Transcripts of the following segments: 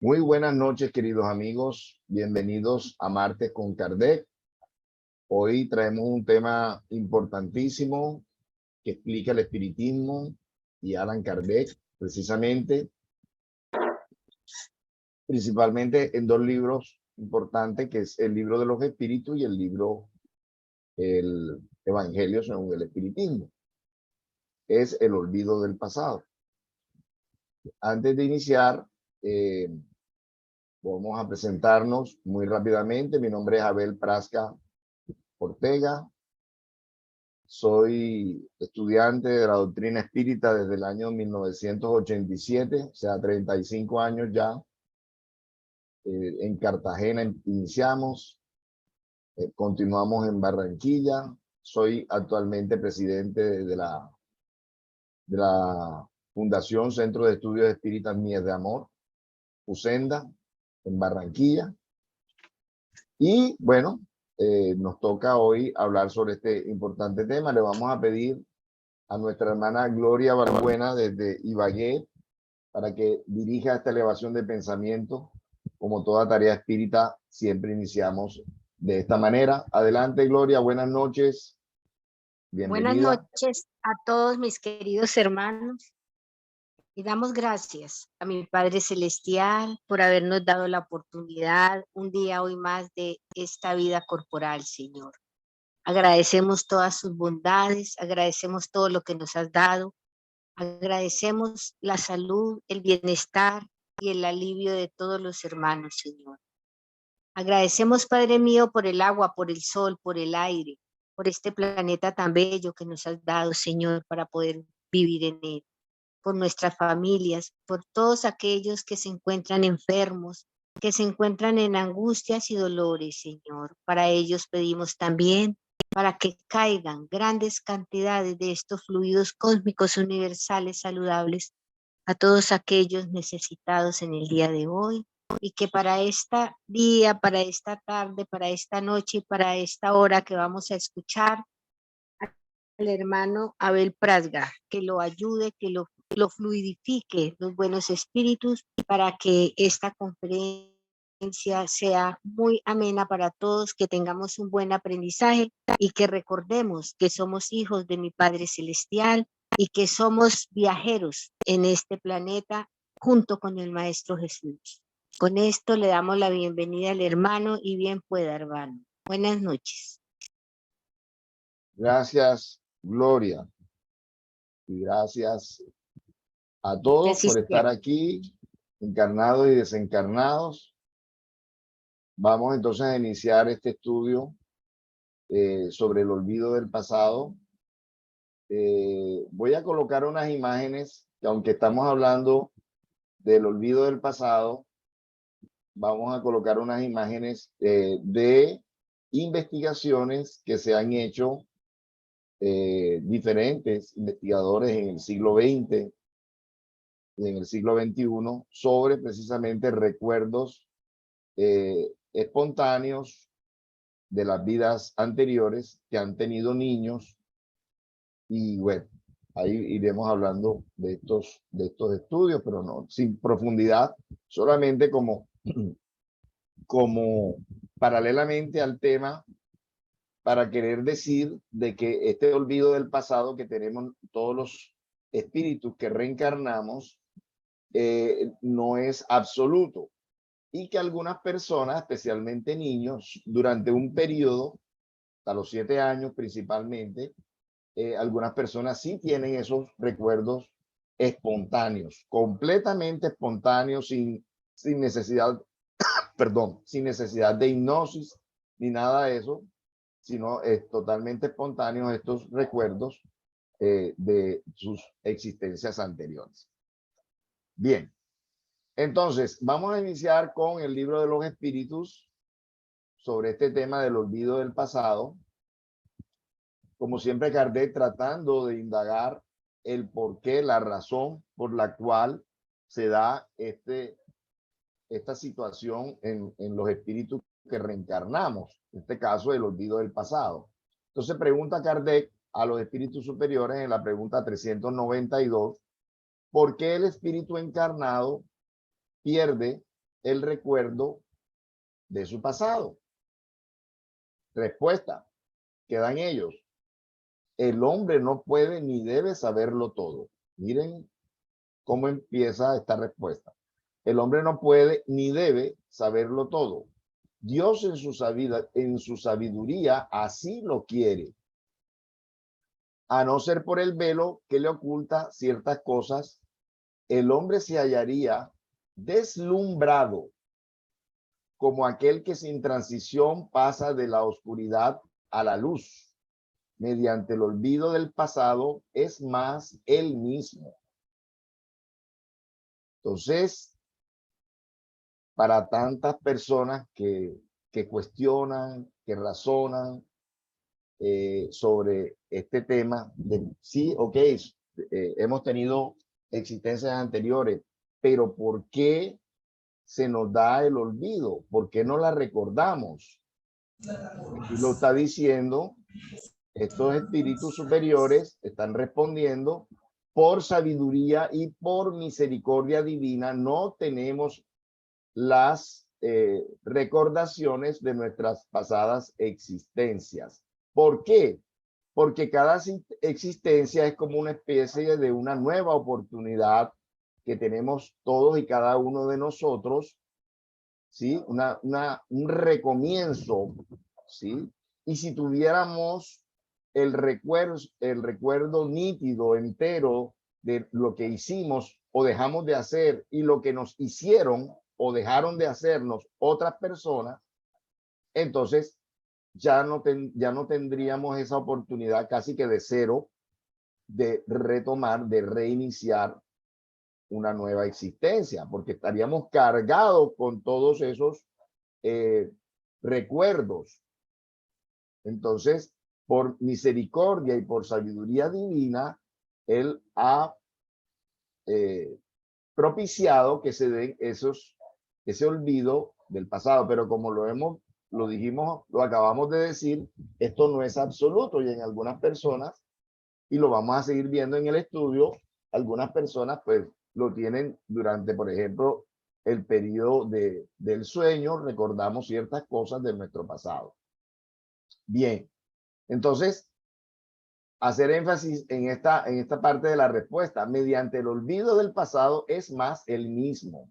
Muy buenas noches, queridos amigos. Bienvenidos a Martes con Kardec. Hoy traemos un tema importantísimo que explica el espiritismo y Allan Kardec, precisamente, principalmente en dos libros importantes, que es el libro de los espíritus y el libro El Evangelio según el espiritismo. Es el olvido del pasado. Antes de iniciar, vamos a presentarnos muy rápidamente. Mi nombre es Abel Prasca Ortega. Soy estudiante de la doctrina espírita desde el año 1987, o sea, 35 años ya. En Cartagena iniciamos, continuamos en Barranquilla. Soy actualmente presidente de la Fundación Centro de Estudios Espíritas Mies de Amor, USENDA, en Barranquilla. Y bueno, nos toca hoy hablar sobre este importante tema. Le vamos a pedir a nuestra hermana Gloria Barbuena desde Ibagué para que dirija esta elevación de pensamiento. Como toda tarea espírita, siempre iniciamos de esta manera. Adelante, Gloria, buenas noches. Buenas Bienvenida. noches a todos mis queridos hermanos y damos gracias a mi Padre Celestial por habernos dado la oportunidad un día hoy más de esta vida corporal, Señor. Agradecemos todas sus bondades, agradecemos todo lo que nos has dado, agradecemos la salud, el bienestar y el alivio de todos los hermanos, Señor. Agradecemos, Padre mío, por el agua, por el sol, por el aire, por este planeta tan bello que nos has dado, Señor, para poder vivir en él, por nuestras familias, por todos aquellos que se encuentran enfermos, que se encuentran en angustias y dolores, Señor. Para ellos pedimos también para que caigan grandes cantidades de estos fluidos cósmicos universales saludables a todos aquellos necesitados en el día de hoy, y que para este día, para esta tarde, para esta noche y para esta hora que vamos a escuchar al hermano Abel Prasga, que lo ayude, que lo fluidifique los buenos espíritus para que esta conferencia sea muy amena para todos, que tengamos un buen aprendizaje y que recordemos que somos hijos de mi Padre Celestial y que somos viajeros en este planeta junto con el Maestro Jesús. Con esto le damos la bienvenida al hermano y bien pueda, hermano. Buenas noches. Gracias, Gloria. Y gracias a todos por estar aquí, encarnados y desencarnados. Vamos entonces a iniciar este estudio sobre el olvido del pasado. Voy a colocar unas imágenes que, aunque estamos hablando del olvido del pasado, vamos a colocar unas imágenes de investigaciones que se han hecho diferentes investigadores en el siglo XX y en el siglo XXI sobre precisamente recuerdos espontáneos de las vidas anteriores que han tenido niños. Y bueno, ahí iremos hablando de estos estudios, pero no sin profundidad, solamente como paralelamente al tema, para querer decir de que este olvido del pasado que tenemos todos los espíritus que reencarnamos no es absoluto, y que algunas personas, especialmente niños, durante un periodo, hasta los 7 años principalmente, algunas personas sí tienen esos recuerdos espontáneos, completamente espontáneos, sin necesidad, perdón, sin necesidad de hipnosis ni nada de eso, sino totalmente espontáneos estos recuerdos de sus existencias anteriores. Bien, entonces vamos a iniciar con el libro de los espíritus sobre este tema del olvido del pasado. Como siempre, Kardec tratando de indagar el porqué, la razón por la cual se da esta situación en los espíritus que reencarnamos, en este caso el olvido del pasado. Entonces pregunta Kardec a los espíritus superiores en la pregunta 392, ¿por qué el espíritu encarnado pierde el recuerdo de su pasado. Respuesta que dan ellos. El hombre no puede ni debe saberlo todo. Miren cómo empieza esta respuesta. El hombre no puede ni debe saberlo todo. Dios en su sabiduría así lo quiere. A no ser por el velo que le oculta ciertas cosas, el hombre se hallaría deslumbrado como aquel que sin transición pasa de la oscuridad a la luz. Mediante el olvido del pasado es más él mismo. Entonces, para tantas personas que cuestionan, que razonan sobre este tema, de sí, ok, hemos tenido existencias anteriores, pero ¿por qué se nos da el olvido? ¿Por qué no la recordamos? Aquí lo está diciendo, estos espíritus superiores están respondiendo: por sabiduría y por misericordia divina no tenemos las recordaciones de nuestras pasadas existencias. ¿Por qué? Porque cada existencia es como una especie de una nueva oportunidad que tenemos todos y cada uno de nosotros, ¿sí? Un recomienzo, ¿sí? Y si tuviéramos el recuerdo nítido, entero de lo que hicimos o dejamos de hacer y lo que nos hicieron o dejaron de hacernos otras personas, entonces ya no tendríamos esa oportunidad casi que de cero de retomar, de reiniciar una nueva existencia, porque estaríamos cargados con todos esos recuerdos. Entonces, por misericordia y por sabiduría divina, Él ha propiciado que se den ese olvido del pasado. Pero como lo dijimos, lo acabamos de decir, esto no es absoluto, y en algunas personas, y lo vamos a seguir viendo en el estudio, algunas personas pues lo tienen durante, por ejemplo, el periodo del sueño, recordamos ciertas cosas de nuestro pasado. Bien, entonces, hacer énfasis en esta parte de la respuesta. Mediante el olvido del pasado es más el mismo.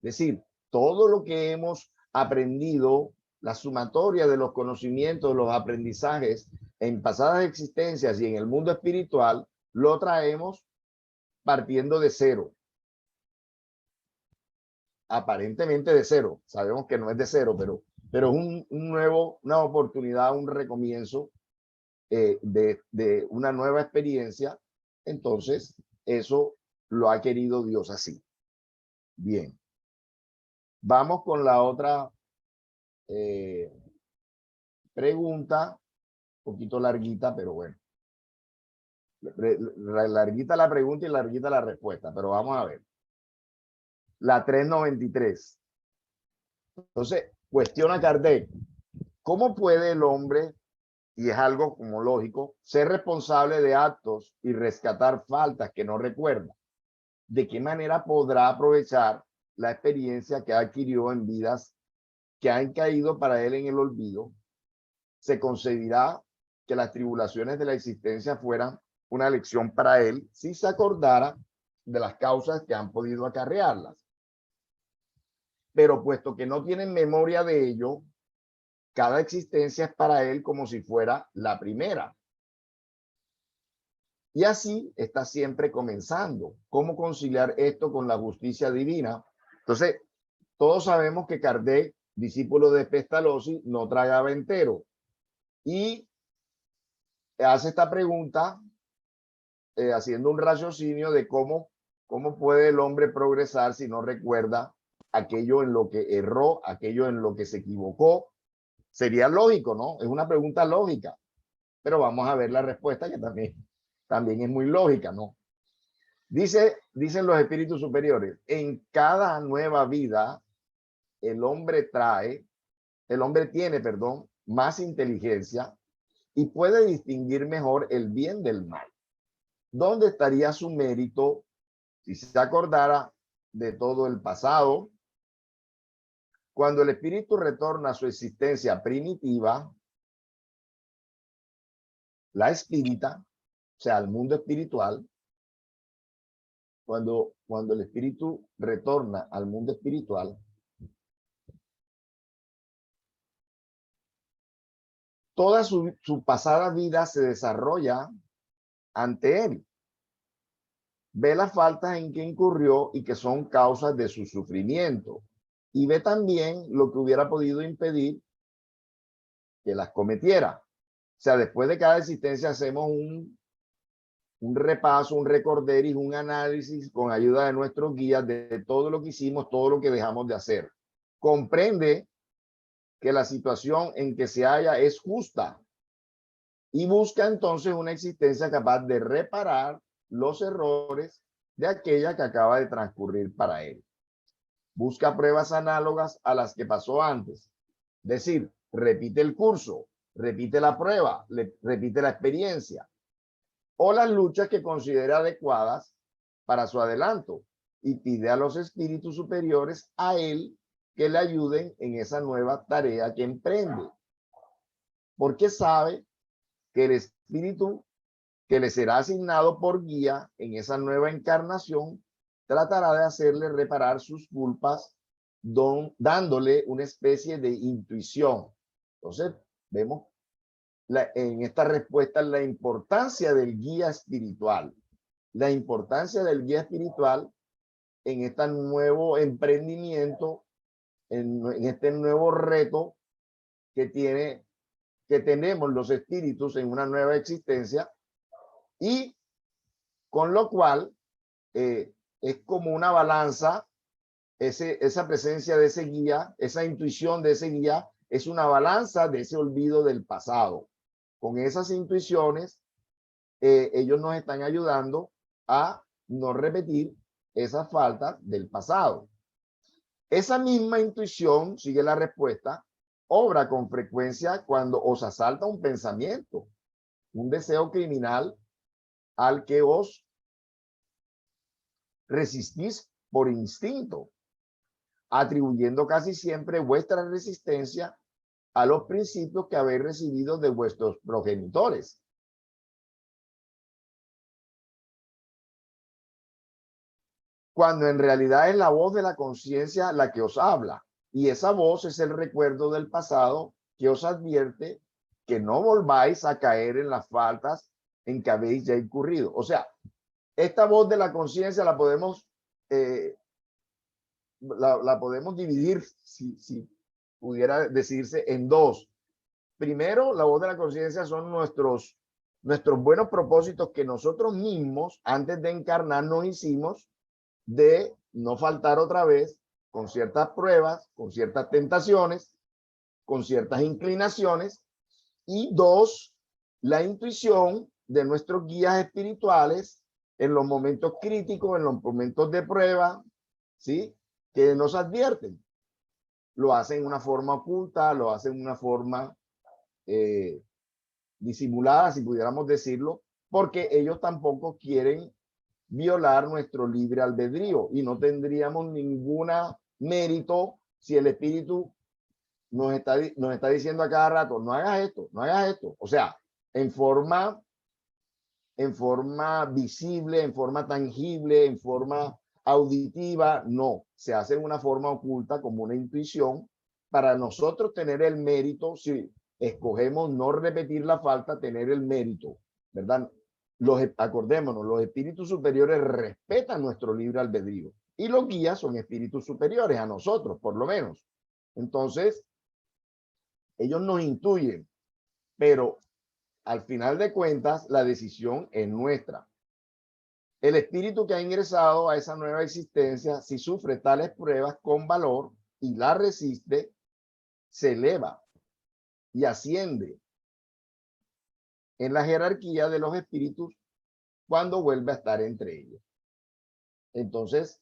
Es decir, todo lo que hemos aprendido, la sumatoria de los conocimientos, los aprendizajes en pasadas existencias y en el mundo espiritual, lo traemos partiendo de cero. Aparentemente de cero. Sabemos que no es de cero, pero es una oportunidad, un recomienzo de una nueva experiencia. Entonces, eso lo ha querido Dios así. Bien. Vamos con la otra pregunta, un poquito larguita, pero bueno. Larguita la pregunta y larguita la respuesta, pero vamos a ver. La 393. Entonces, cuestiona Kardec: ¿cómo puede el hombre, y es algo como lógico, ser responsable de actos y rescatar faltas que no recuerda? ¿De qué manera podrá aprovechar la experiencia que adquirió en vidas que han caído para él en el olvido? Se concebirá que las tribulaciones de la existencia fueran una lección para él si se acordara de las causas que han podido acarrearlas. Pero puesto que no tienen memoria de ello, cada existencia es para él como si fuera la primera. Y así está siempre comenzando. ¿Cómo conciliar esto con la justicia divina? Entonces, todos sabemos que Kardec, discípulo de Pestalozzi, no tragaba entero. Y hace esta pregunta haciendo un raciocinio de cómo puede el hombre progresar si no recuerda aquello en lo que erró, aquello en lo que se equivocó. Sería lógico, ¿no? Es una pregunta lógica, pero vamos a ver la respuesta, que también es muy lógica, ¿no? Dicen los espíritus superiores: en cada nueva vida el hombre tiene, más inteligencia y puede distinguir mejor el bien del mal. ¿Dónde estaría su mérito si se acordara de todo el pasado, Cuando el espíritu retorna a su existencia primitiva, la espírita, o sea, al mundo espiritual, cuando el espíritu retorna al mundo espiritual, toda su pasada vida se desarrolla ante él. Ve las faltas en que incurrió y que son causas de su sufrimiento. Y ve también lo que hubiera podido impedir que las cometiera. O sea, después de cada existencia hacemos un repaso, un recorderis, un análisis con ayuda de nuestros guías de todo lo que hicimos, todo lo que dejamos de hacer. Comprende que la situación en que se halla es justa y busca entonces una existencia capaz de reparar los errores de aquella que acaba de transcurrir para él. Busca pruebas análogas a las que pasó antes. Es decir, repite el curso, repite la prueba, repite la experiencia o las luchas que considera adecuadas para su adelanto y pide a los espíritus superiores a él que le ayuden en esa nueva tarea que emprende. Porque sabe que el espíritu que le será asignado por guía en esa nueva encarnación tratará de hacerle reparar sus culpas, dándole una especie de intuición. Entonces, vemos en esta respuesta la importancia del guía espiritual. La importancia del guía espiritual en este nuevo emprendimiento, en este nuevo reto que tenemos los espíritus en una nueva existencia, y con lo cual es como una balanza, esa presencia de ese guía, esa intuición de ese guía, es una balanza de ese olvido del pasado. Con esas intuiciones, ellos nos están ayudando a no repetir esas faltas del pasado. Esa misma intuición, sigue la respuesta, obra con frecuencia cuando os asalta un pensamiento, un deseo criminal al que os resistís por instinto, atribuyendo casi siempre vuestra resistencia a los principios que habéis recibido de vuestros progenitores. Cuando en realidad es la voz de la conciencia la que os habla, y esa voz es el recuerdo del pasado que os advierte que no volváis a caer en las faltas en que habéis ya incurrido. O sea, esta voz de la conciencia la podemos dividir, si pudiera decirse, en dos. Primero, la voz de la conciencia son nuestros buenos propósitos que nosotros mismos, antes de encarnar, nos hicimos de no faltar otra vez con ciertas pruebas, con ciertas tentaciones, con ciertas inclinaciones. Y dos, la intuición de nuestros guías espirituales en los momentos críticos, en los momentos de prueba, ¿sí? Que nos advierten. Lo hacen de una forma oculta, lo hacen de una forma disimulada, si pudiéramos decirlo, porque ellos tampoco quieren violar nuestro libre albedrío y no tendríamos ningún mérito si el espíritu nos está diciendo a cada rato, no hagas esto, no hagas esto. O sea, en forma visible, en forma tangible, en forma auditiva, no. Se hace de una forma oculta como una intuición para nosotros tener el mérito, si escogemos no repetir la falta, tener el mérito, ¿verdad? Acordémonos, los espíritus superiores respetan nuestro libre albedrío y los guías son espíritus superiores a nosotros, por lo menos. Entonces, ellos nos intuyen, pero al final de cuentas, la decisión es nuestra. El espíritu que ha ingresado a esa nueva existencia, si sufre tales pruebas con valor y la resiste, se eleva y asciende en la jerarquía de los espíritus cuando vuelve a estar entre ellos. Entonces,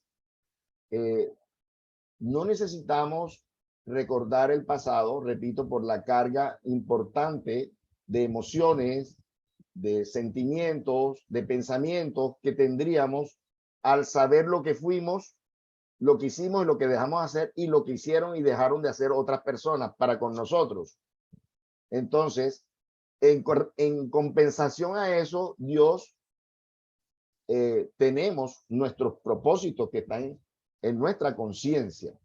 no necesitamos recordar el pasado, repito, por la carga importante de emociones, de sentimientos, de pensamientos que tendríamos al saber lo que fuimos lo que hicimos y lo que dejamos de hacer y lo que hicieron y dejaron de hacer otras personas para con nosotros. Entonces, en compensación a eso, Dios, tenemos nuestros propósitos que están en nuestra conciencia,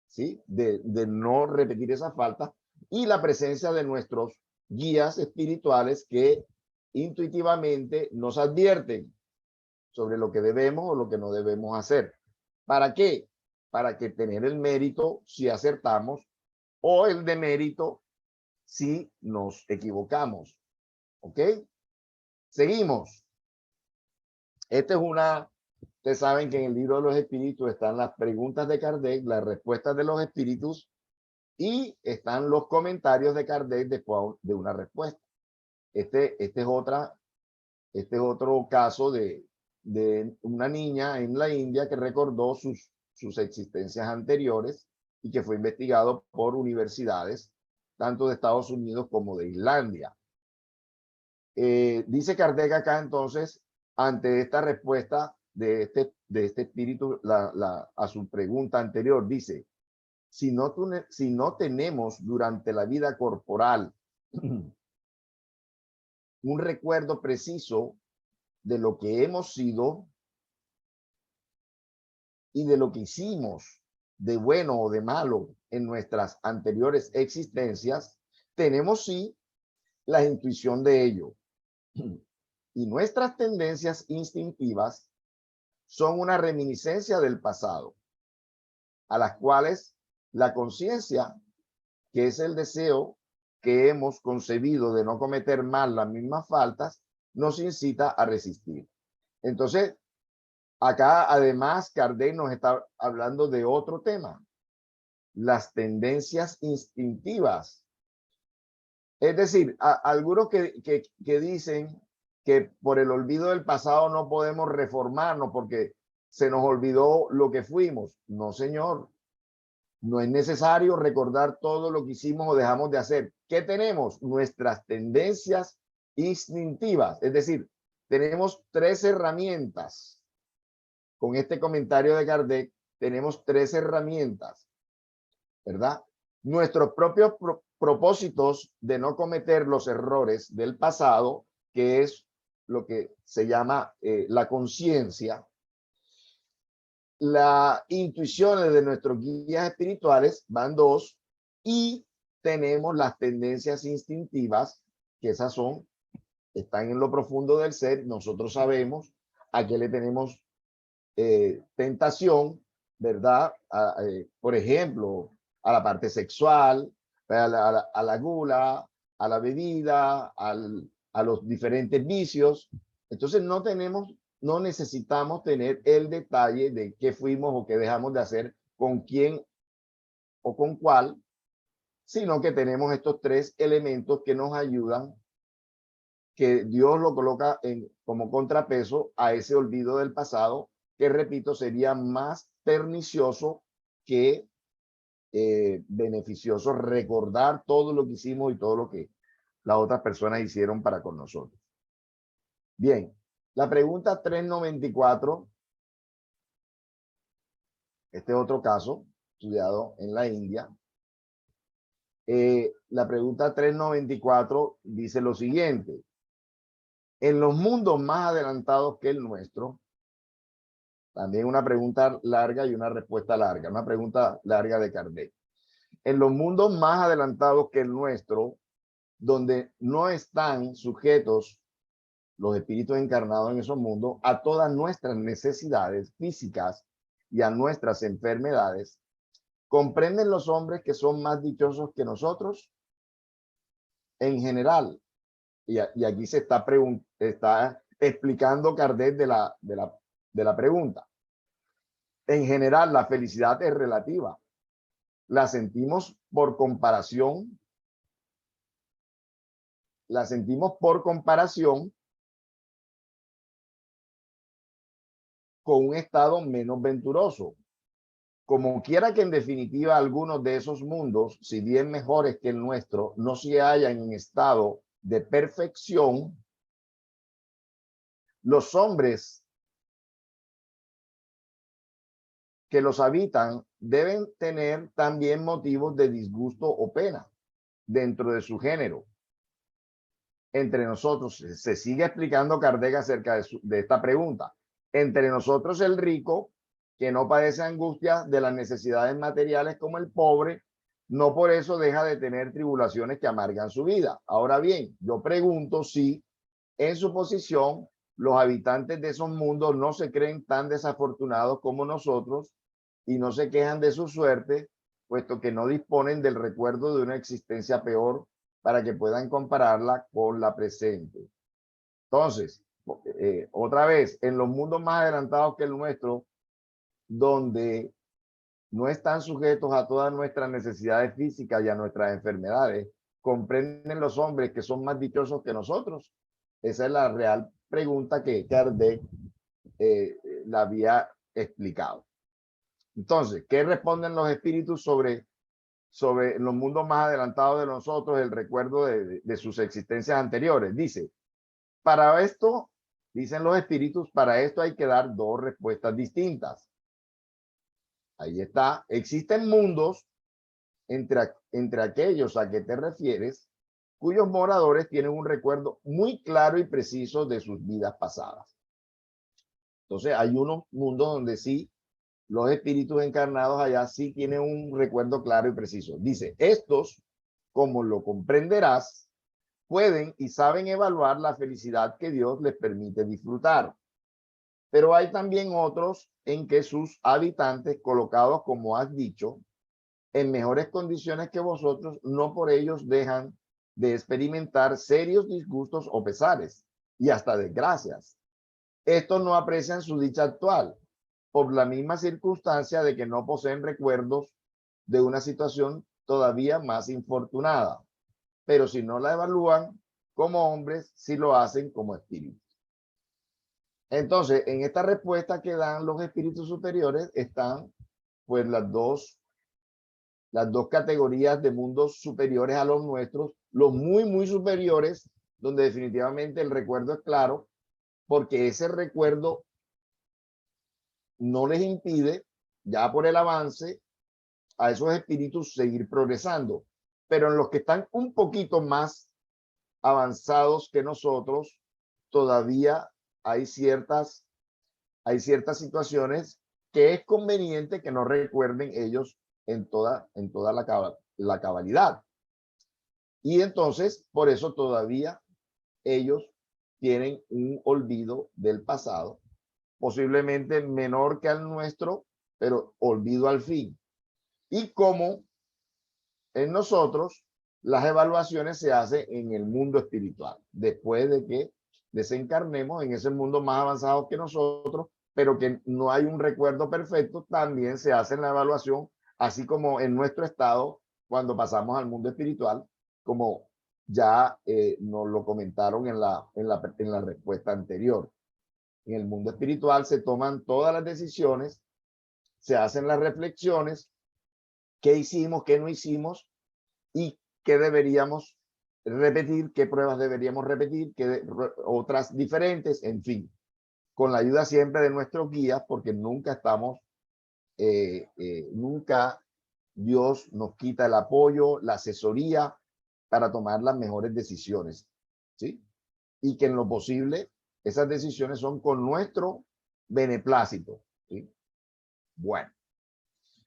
¿sí? De no repetir esa falta y la presencia de nuestros guías espirituales que intuitivamente nos advierten sobre lo que debemos o lo que no debemos hacer. ¿Para qué? Para que tener el mérito si acertamos o el demérito si nos equivocamos. ¿Ok? Seguimos. Esta es una, ustedes saben que en el libro de los espíritus están las preguntas de Kardec, las respuestas de los espíritus y están los comentarios de Kardec después de una respuesta. Este es otro caso de una niña en la India que recordó sus existencias anteriores y que fue investigado por universidades, tanto de Estados Unidos como de Islandia. Dice Kardec acá entonces, ante esta respuesta de este espíritu a su pregunta anterior, dice, si no tenemos durante la vida corporal un recuerdo preciso de lo que hemos sido y de lo que hicimos de bueno o de malo en nuestras anteriores existencias, tenemos sí la intuición de ello. Y nuestras tendencias instintivas son una reminiscencia del pasado, a las cuales la conciencia, que es el deseo que hemos concebido de no cometer mal las mismas faltas, nos incita a resistir. Entonces, acá además Kardec nos está hablando de otro tema, las tendencias instintivas. Es decir, algunos que dicen que por el olvido del pasado no podemos reformarnos porque se nos olvidó lo que fuimos. No, señor. No es necesario recordar todo lo que hicimos o dejamos de hacer. ¿Qué tenemos? Nuestras tendencias instintivas. Es decir, tenemos 3 herramientas. Con este comentario de Kardec, tenemos 3 herramientas, ¿verdad? Nuestros propios propósitos de no cometer los errores del pasado, que es lo que se llama la conciencia, las intuiciones de nuestros guías espirituales, van 2, y tenemos las tendencias instintivas, que esas están en lo profundo del ser. Nosotros sabemos a qué le tenemos tentación, ¿verdad? Por ejemplo, a la parte sexual, a la gula, a la bebida, a los diferentes vicios. Entonces no necesitamos tener el detalle de qué fuimos o qué dejamos de hacer, con quién o con cuál, sino que tenemos estos 3 elementos que nos ayudan, que Dios lo coloca como contrapeso a ese olvido del pasado, que repito, sería más pernicioso que beneficioso recordar todo lo que hicimos y todo lo que las otras personas hicieron para con nosotros. Bien, la pregunta 394, este otro caso estudiado en la India. La pregunta 394 dice lo siguiente: en los mundos más adelantados que el nuestro, también una pregunta larga y una respuesta larga, una pregunta larga de Kardec. En los mundos más adelantados que el nuestro, donde no están sujetos los espíritus encarnados en esos mundos a todas nuestras necesidades físicas y a nuestras enfermedades, ¿comprenden los hombres que son más dichosos que nosotros? En general, y aquí se está explicando Kardec de la pregunta. En general, la felicidad es relativa. La sentimos por comparación. La sentimos por comparación con un estado menos venturoso. Como quiera que en definitiva algunos de esos mundos, si bien mejores que el nuestro, no se hallan en estado de perfección, los hombres que los habitan deben tener también motivos de disgusto o pena dentro de su género. Entre nosotros, se sigue explicando Kardec acerca de esta pregunta. Entre nosotros el rico, que no padece angustia de las necesidades materiales como el pobre, no por eso deja de tener tribulaciones que amargan su vida. Ahora bien, yo pregunto si en su posición los habitantes de esos mundos no se creen tan desafortunados como nosotros y no se quejan de su suerte, puesto que no disponen del recuerdo de una existencia peor para que puedan compararla con la presente. Entonces, otra vez, en los mundos más adelantados que el nuestro, donde no están sujetos a todas nuestras necesidades físicas y a nuestras enfermedades, comprenden los hombres que son más dichosos que nosotros. Esa es la real pregunta que Kardec la había explicado. Entonces, ¿qué responden los espíritus sobre los mundos más adelantados de nosotros, el recuerdo de sus existencias anteriores? Dice, para esto, dicen los espíritus, para esto hay que dar dos respuestas distintas. Ahí está. Existen mundos entre aquellos a que te refieres, cuyos moradores tienen un recuerdo muy claro y preciso de sus vidas pasadas. Entonces, hay unos mundos donde sí, los espíritus encarnados allá sí tienen un recuerdo claro y preciso. Dice, estos, como lo comprenderás, pueden y saben evaluar la felicidad que Dios les permite disfrutar. Pero hay también otros en que sus habitantes, colocados, como has dicho, en mejores condiciones que vosotros, no por ellos dejan de experimentar serios disgustos o pesares y hasta desgracias. Estos no aprecian su dicha actual por la misma circunstancia de que no poseen recuerdos de una situación todavía más infortunada, pero si no la evalúan como hombres, sí lo hacen como espíritus. Entonces, en esta respuesta que dan los espíritus superiores están pues las dos categorías de mundos superiores a los nuestros, los muy, muy superiores, donde definitivamente el recuerdo es claro, porque ese recuerdo no les impide, ya por el avance, a esos espíritus seguir progresando. Pero en los que están un poquito más avanzados que nosotros, todavía hay ciertas situaciones que es conveniente que no recuerden ellos en toda la cabalidad. Y entonces, por eso todavía ellos tienen un olvido del pasado, posiblemente menor que al nuestro, pero olvido al fin. Y como en nosotros, las evaluaciones se hacen en el mundo espiritual, después de que desencarnemos en ese mundo más avanzado que nosotros, pero que no hay un recuerdo perfecto, también se hace la evaluación, así como en nuestro estado, cuando pasamos al mundo espiritual, como ya nos lo comentaron en la respuesta anterior. En el mundo espiritual se toman todas las decisiones, se hacen las reflexiones, qué hicimos, qué no hicimos y qué deberíamos repetir, qué pruebas deberíamos repetir, qué otras diferentes, en fin, con la ayuda siempre de nuestros guías, porque nunca estamos, nunca Dios nos quita el apoyo, la asesoría para tomar las mejores decisiones, ¿sí? Y que en lo posible esas decisiones son con nuestro beneplácito, ¿sí? Bueno,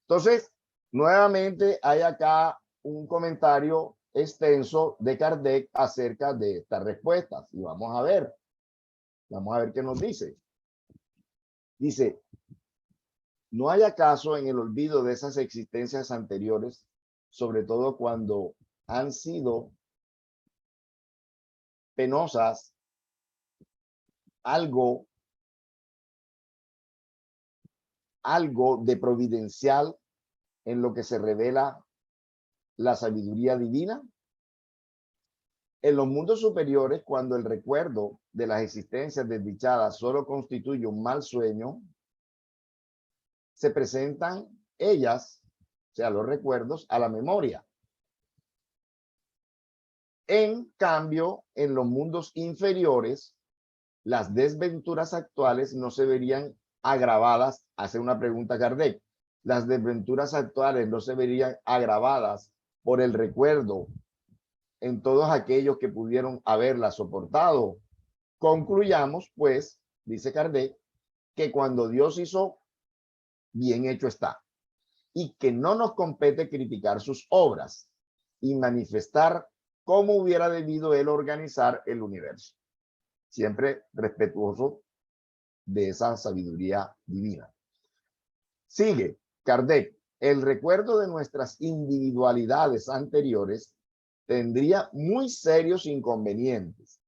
entonces, nuevamente hay acá un comentario extenso de Kardec acerca de estas respuestas. Y vamos a ver qué nos dice. Dice, ¿no hay acaso en el olvido de esas existencias anteriores, sobre todo cuando han sido penosas, algo de providencial en lo que se revela la sabiduría divina? En los mundos superiores, cuando el recuerdo de las existencias desdichadas solo constituye un mal sueño, se presentan ellas, o sea, los recuerdos, a la memoria. En cambio, en los mundos inferiores, las desventuras actuales no se verían agravadas, hace una pregunta Kardec, las desventuras actuales no se verían agravadas por el recuerdo en todos aquellos que pudieron haberla soportado. Concluyamos, pues, dice Kardec, que cuando Dios hizo, bien hecho está, y que no nos compete criticar sus obras y manifestar cómo hubiera debido él organizar el universo. Siempre respetuoso de esa sabiduría divina. Sigue Kardec. El recuerdo de nuestras individualidades anteriores tendría muy serios inconvenientes.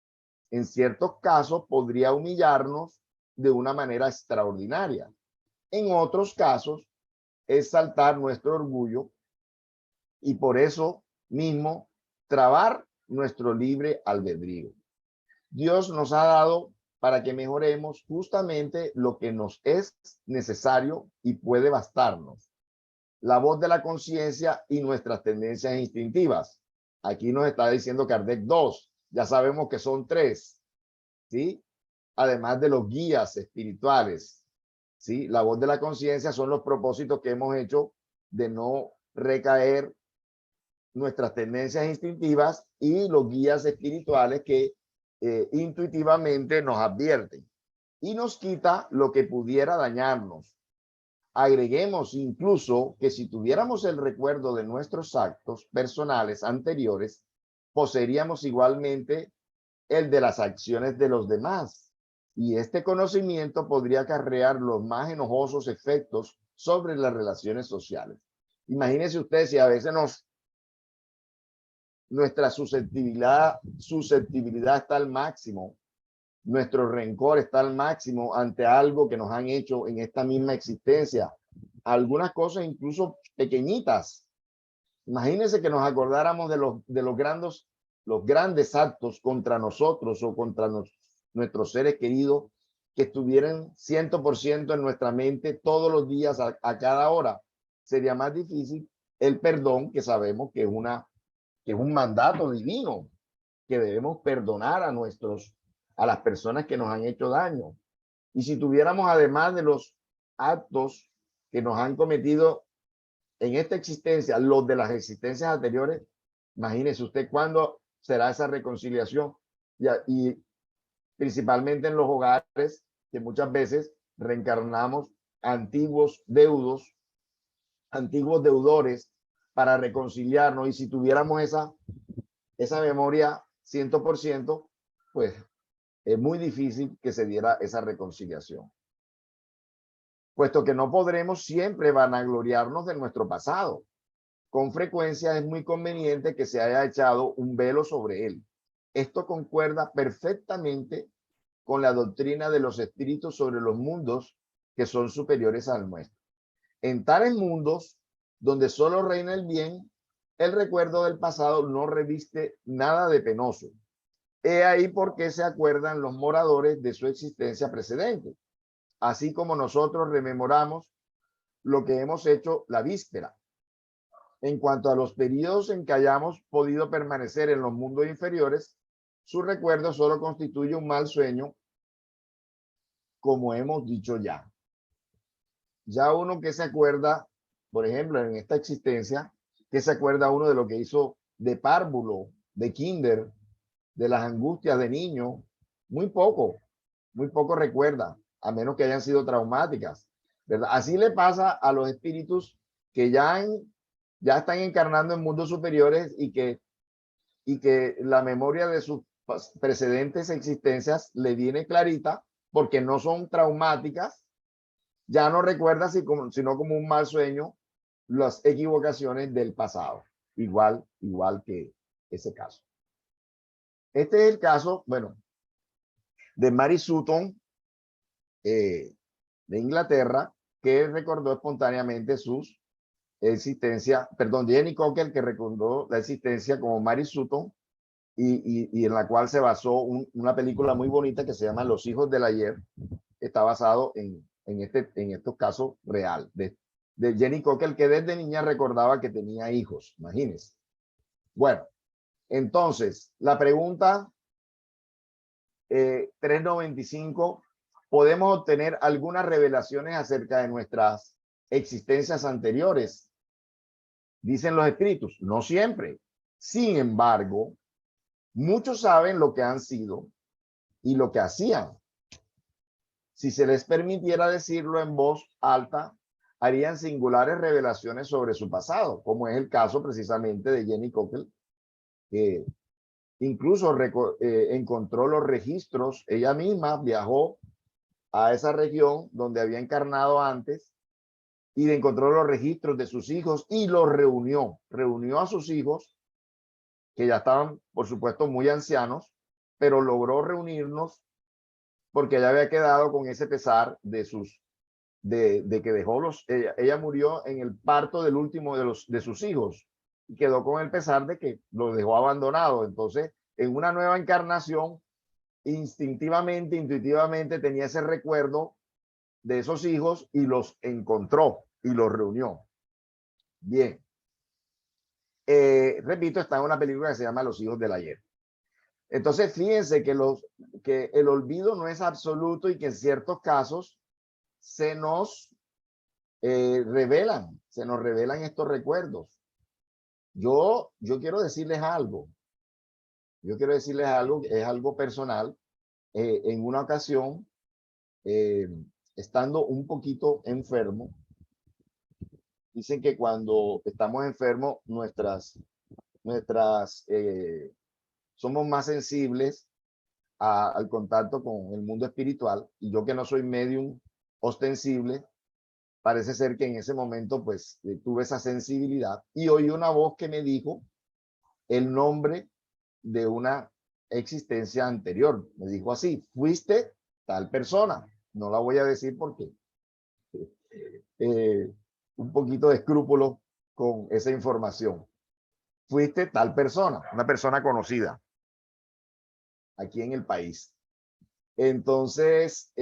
En ciertos casos podría humillarnos de una manera extraordinaria. En otros casos, exaltar nuestro orgullo y por eso mismo trabar nuestro libre albedrío. Dios nos ha dado para que mejoremos justamente lo que nos es necesario y puede bastarnos. La voz de la conciencia y nuestras tendencias instintivas. Aquí nos está diciendo Kardec 2, ya sabemos que son 3, ¿sí? Además de los guías espirituales, ¿sí? La voz de la conciencia son los propósitos que hemos hecho de no recaer nuestras tendencias instintivas y los guías espirituales que intuitivamente nos advierten y nos quita lo que pudiera dañarnos. Agreguemos incluso que si tuviéramos el recuerdo de nuestros actos personales anteriores, poseeríamos igualmente el de las acciones de los demás. Y este conocimiento podría acarrear los más enojosos efectos sobre las relaciones sociales. Imagínense ustedes si a veces nuestra susceptibilidad está al máximo, nuestro rencor está al máximo ante algo que nos han hecho en esta misma existencia, algunas cosas incluso pequeñitas. Imagínense que nos acordáramos de los grandes actos contra nosotros o contra nuestros seres queridos que estuvieran 100% en nuestra mente todos los días a cada hora. Sería más difícil el perdón, que sabemos que es un mandato divino, que debemos perdonar a las personas que nos han hecho daño. Y si tuviéramos, además de los actos que nos han cometido en esta existencia, los de las existencias anteriores, imagínese usted cuándo será esa reconciliación. Y principalmente en los hogares, que muchas veces reencarnamos antiguos deudos, antiguos deudores para reconciliarnos. Y si tuviéramos esa memoria 100%, pues es muy difícil que se diera esa reconciliación, puesto que no podremos siempre vanagloriarnos de nuestro pasado. Con frecuencia es muy conveniente que se haya echado un velo sobre él. Esto concuerda perfectamente con la doctrina de los espíritus sobre los mundos que son superiores al nuestro. En tales mundos, donde solo reina el bien, el recuerdo del pasado no reviste nada de penoso. He ahí por qué se acuerdan los moradores de su existencia precedente, así como nosotros rememoramos lo que hemos hecho la víspera. En cuanto a los periodos en que hayamos podido permanecer en los mundos inferiores, su recuerdo solo constituye un mal sueño, como hemos dicho ya. Ya uno que se acuerda, por ejemplo, en esta existencia, que se acuerda uno de lo que hizo de párvulo, de kinder, de las angustias de niño, muy poco recuerda, a menos que hayan sido traumáticas, ¿verdad? Así le pasa a los espíritus que ya están encarnando en mundos superiores y que la memoria de sus precedentes existencias le viene clarita porque no son traumáticas, ya no recuerda sino como un mal sueño las equivocaciones del pasado, igual que ese caso. Este es el caso, bueno, de Mary Sutton, de Inglaterra, que recordó espontáneamente sus existencia, perdón, Jenny Cocker, que recordó la existencia como Mary Sutton y en la cual se basó una película muy bonita que se llama Los hijos del ayer, está basado en estos casos real de Jenny Cocker, que desde niña recordaba que tenía hijos, imagínense. Bueno, entonces, la pregunta 395, ¿podemos obtener algunas revelaciones acerca de nuestras existencias anteriores, dicen los espíritus, no siempre. Sin embargo, muchos saben lo que han sido y lo que hacían. Si se les permitiera decirlo en voz alta, harían singulares revelaciones sobre su pasado, como es el caso precisamente de Jenny Cockle, que incluso encontró los registros. Ella misma viajó a esa región donde había encarnado antes y encontró los registros de sus hijos y los reunió. Reunió a sus hijos, que ya estaban, por supuesto, muy ancianos, pero logró reunirnos porque ella había quedado con ese pesar de sus de que dejó ella murió en el parto del último de sus hijos y quedó con el pesar de que lo dejó abandonado. Entonces, en una nueva encarnación, instintivamente, intuitivamente tenía ese recuerdo de esos hijos y los encontró y los reunió. Bien. Repito, está en una película que se llama Los hijos del ayer. Entonces, fíjense que el olvido no es absoluto y que en ciertos casos se nos se nos revelan estos recuerdos. Yo quiero decirles algo. Yo quiero decirles algo, es algo personal. En una ocasión, estando un poquito enfermo, dicen que cuando estamos enfermos, somos más sensibles al contacto con el mundo espiritual. Y yo, que no soy medium ostensible, parece ser que en ese momento pues tuve esa sensibilidad y oí una voz que me dijo el nombre de una existencia anterior. Me dijo así: fuiste tal persona. No la voy a decir porque un poquito de escrúpulo con esa información. Fuiste tal persona, una persona conocida aquí en el país. Entonces,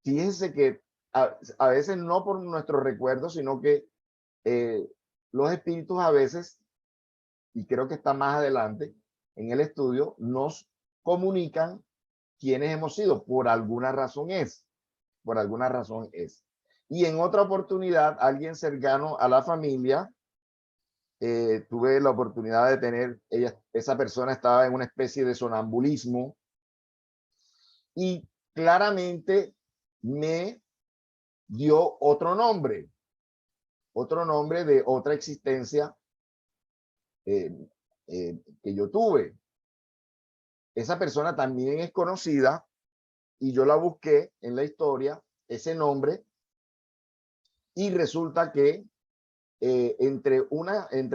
fíjense que a veces no por nuestros recuerdos, sino que los espíritus a veces, y creo que está más adelante en el estudio, nos comunican quiénes hemos sido. Por alguna razón es. Por alguna razón es. Y en otra oportunidad, alguien cercano a la familia, tuve la oportunidad de tener, esa persona estaba en una especie de sonambulismo y claramente me dio otro nombre de otra existencia que yo tuve. Esa persona también es conocida y yo la busqué en la historia, ese nombre, y resulta que entre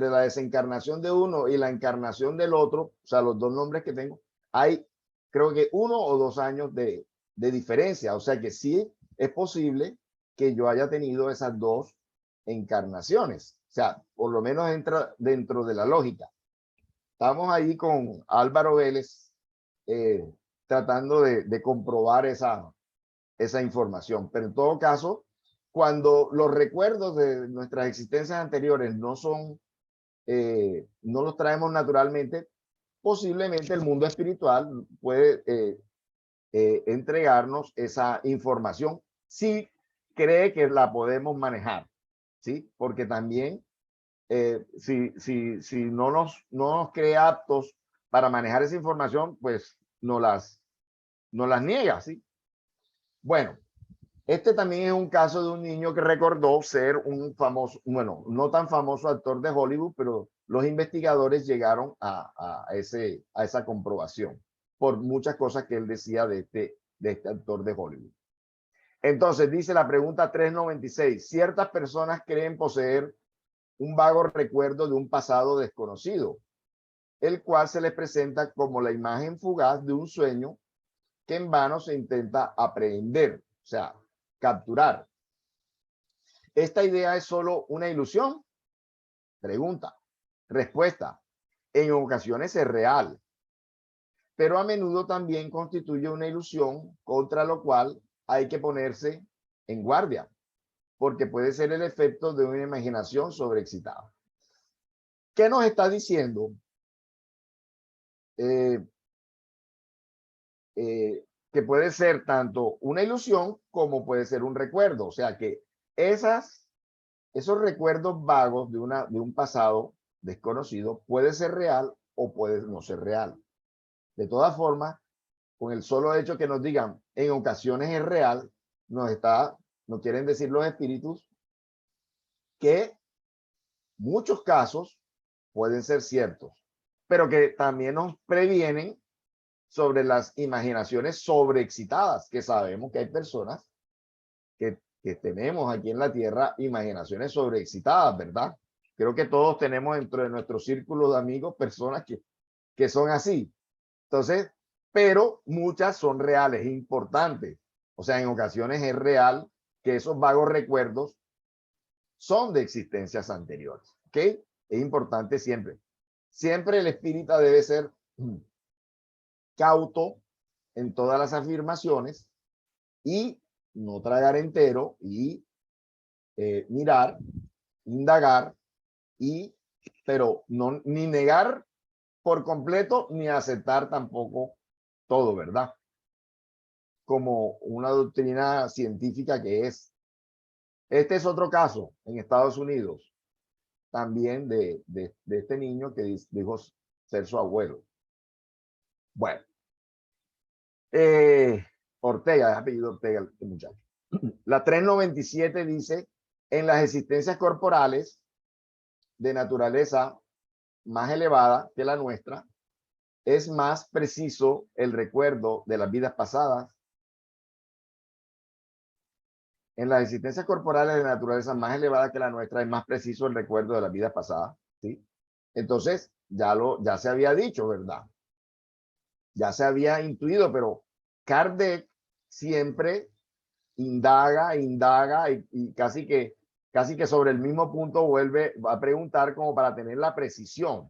la desencarnación de uno y la encarnación del otro, o sea, los dos nombres que tengo, hay creo que 1 o 2 años de diferencia. O sea que sí es posible que yo haya tenido esas dos encarnaciones. O sea, por lo menos entra dentro de la lógica. Estamos ahí con Álvaro Vélez tratando de comprobar esa información. Pero en todo caso, cuando los recuerdos de nuestras existencias anteriores no los traemos naturalmente, posiblemente el mundo espiritual puede entregarnos esa información si cree que la podemos manejar, ¿sí? Porque también si no nos cree aptos para manejar esa información, pues no las niega, ¿sí? Bueno, este también es un caso de un niño que recordó ser un famoso, bueno, no tan famoso actor de Hollywood, pero los investigadores llegaron a esa comprobación por muchas cosas que él decía de este actor de Hollywood. Entonces, dice la pregunta 396, ciertas personas creen poseer un vago recuerdo de un pasado desconocido, el cual se les presenta como la imagen fugaz de un sueño que en vano se intenta aprehender, o sea, capturar. ¿Esta idea es solo una ilusión? Pregunta. Respuesta. En ocasiones es real, pero a menudo también constituye una ilusión, contra lo cual hay que ponerse en guardia, porque puede ser el efecto de una imaginación sobreexcitada. ¿Qué nos está diciendo? que puede ser tanto una ilusión como puede ser un recuerdo. O sea que esos recuerdos vagos de un pasado desconocido puede ser real o puede no ser real. De todas formas, con el solo hecho que nos digan en ocasiones es real, nos quieren decir los espíritus que muchos casos pueden ser ciertos, pero que también nos previenen sobre las imaginaciones sobreexcitadas, que sabemos que hay personas que tenemos aquí en la Tierra imaginaciones sobreexcitadas, ¿verdad? Creo que todos tenemos dentro de nuestro círculo de amigos personas que son así. Entonces, pero muchas son reales, importantes. O sea, en ocasiones es real que esos vagos recuerdos son de existencias anteriores. ¿Ok? Es importante siempre. Siempre el espírita debe ser cauto en todas las afirmaciones y no tragar entero y mirar, indagar pero no ni negar por completo ni aceptar tampoco todo, ¿verdad? Como una doctrina científica que es. Este es otro caso en Estados Unidos, también de este niño que dijo ser su abuelo. Bueno, Ortega, es apellido Ortega, este muchacho. La 397 dice, en las existencias corporales de naturaleza más elevada que la nuestra, es más preciso el recuerdo de las vidas pasadas. En las existencias corporales de naturaleza más elevada que la nuestra, es más preciso el recuerdo de las vidas pasadas, ¿sí? Entonces, ya se había dicho, ¿verdad? Ya se había intuido, pero Kardec siempre indaga y casi que sobre el mismo punto vuelve a preguntar como para tener la precisión.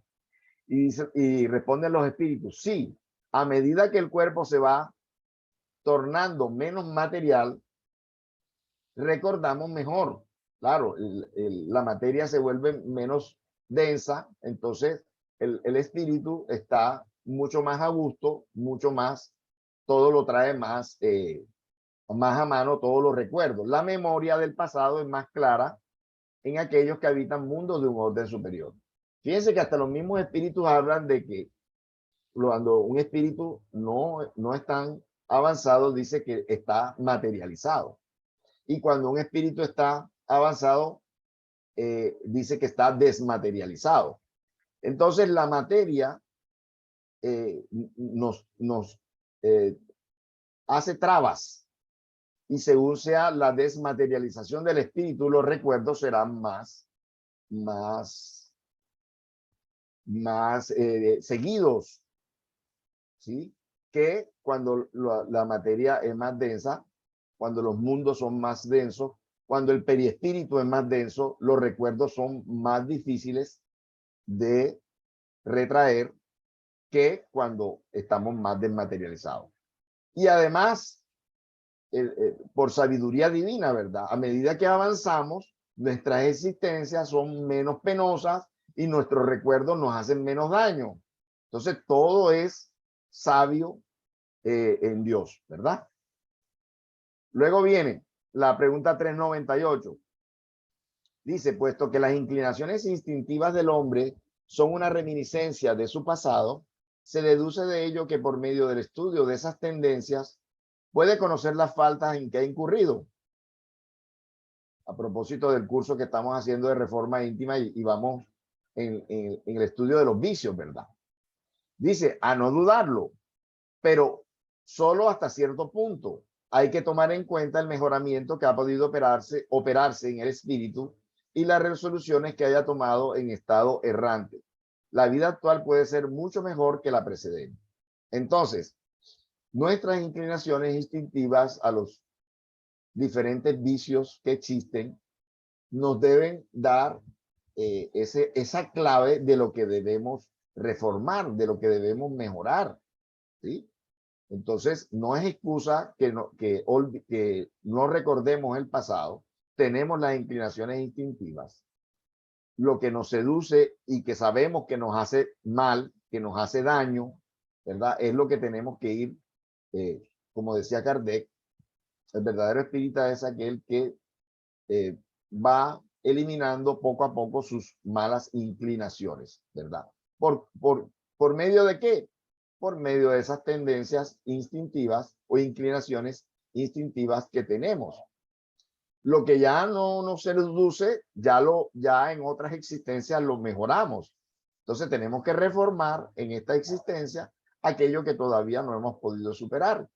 Y responden los espíritus, sí, a medida que el cuerpo se va tornando menos material, recordamos mejor. Claro, la materia se vuelve menos densa, entonces el espíritu está mucho más a gusto, mucho más, todo lo trae más, más a mano, todos los recuerdos. La memoria del pasado es más clara en aquellos que habitan mundos de un orden superior. Fíjense que hasta los mismos espíritus hablan de que cuando un espíritu no es tan avanzado, dice que está materializado. Y cuando un espíritu está avanzado, dice que está desmaterializado. Entonces la materia nos hace trabas, y según sea la desmaterialización del espíritu, los recuerdos serán más seguidos, ¿sí? Que cuando la materia es más densa, cuando los mundos son más densos, cuando el periespíritu es más denso, los recuerdos son más difíciles de retraer que cuando estamos más desmaterializados. Y además, por sabiduría divina, ¿verdad? A medida que avanzamos, nuestras existencias son menos penosas y nuestros recuerdos nos hacen menos daño. Entonces, todo es sabio en Dios, ¿verdad? Luego viene la pregunta 398. Dice, puesto que las inclinaciones instintivas del hombre son una reminiscencia de su pasado, se deduce de ello que por medio del estudio de esas tendencias puede conocer las faltas en que ha incurrido. A propósito del curso que estamos haciendo de reforma íntima y vamos en el estudio de los vicios, ¿verdad? Dice, a no dudarlo, pero solo hasta cierto punto. Hay que tomar en cuenta el mejoramiento que ha podido operarse en el espíritu y las resoluciones que haya tomado en estado errante. La vida actual puede ser mucho mejor que la precedente. Entonces, nuestras inclinaciones instintivas a los diferentes vicios que existen nos deben dar esa clave de lo que debemos reformar, de lo que debemos mejorar, ¿sí? Entonces, no es excusa que no recordemos el pasado. Tenemos las inclinaciones instintivas. Lo que nos seduce y que sabemos que nos hace mal, que nos hace daño, ¿verdad? Es lo que tenemos que ir como decía Kardec, el verdadero espírita es aquel que va eliminando poco a poco sus malas inclinaciones, ¿verdad? ¿Por medio de qué? Por medio de esas tendencias instintivas o inclinaciones instintivas que tenemos. Lo que ya no nos seduce, ya en otras existencias lo mejoramos. Entonces tenemos que reformar en esta existencia aquello que todavía no hemos podido superar,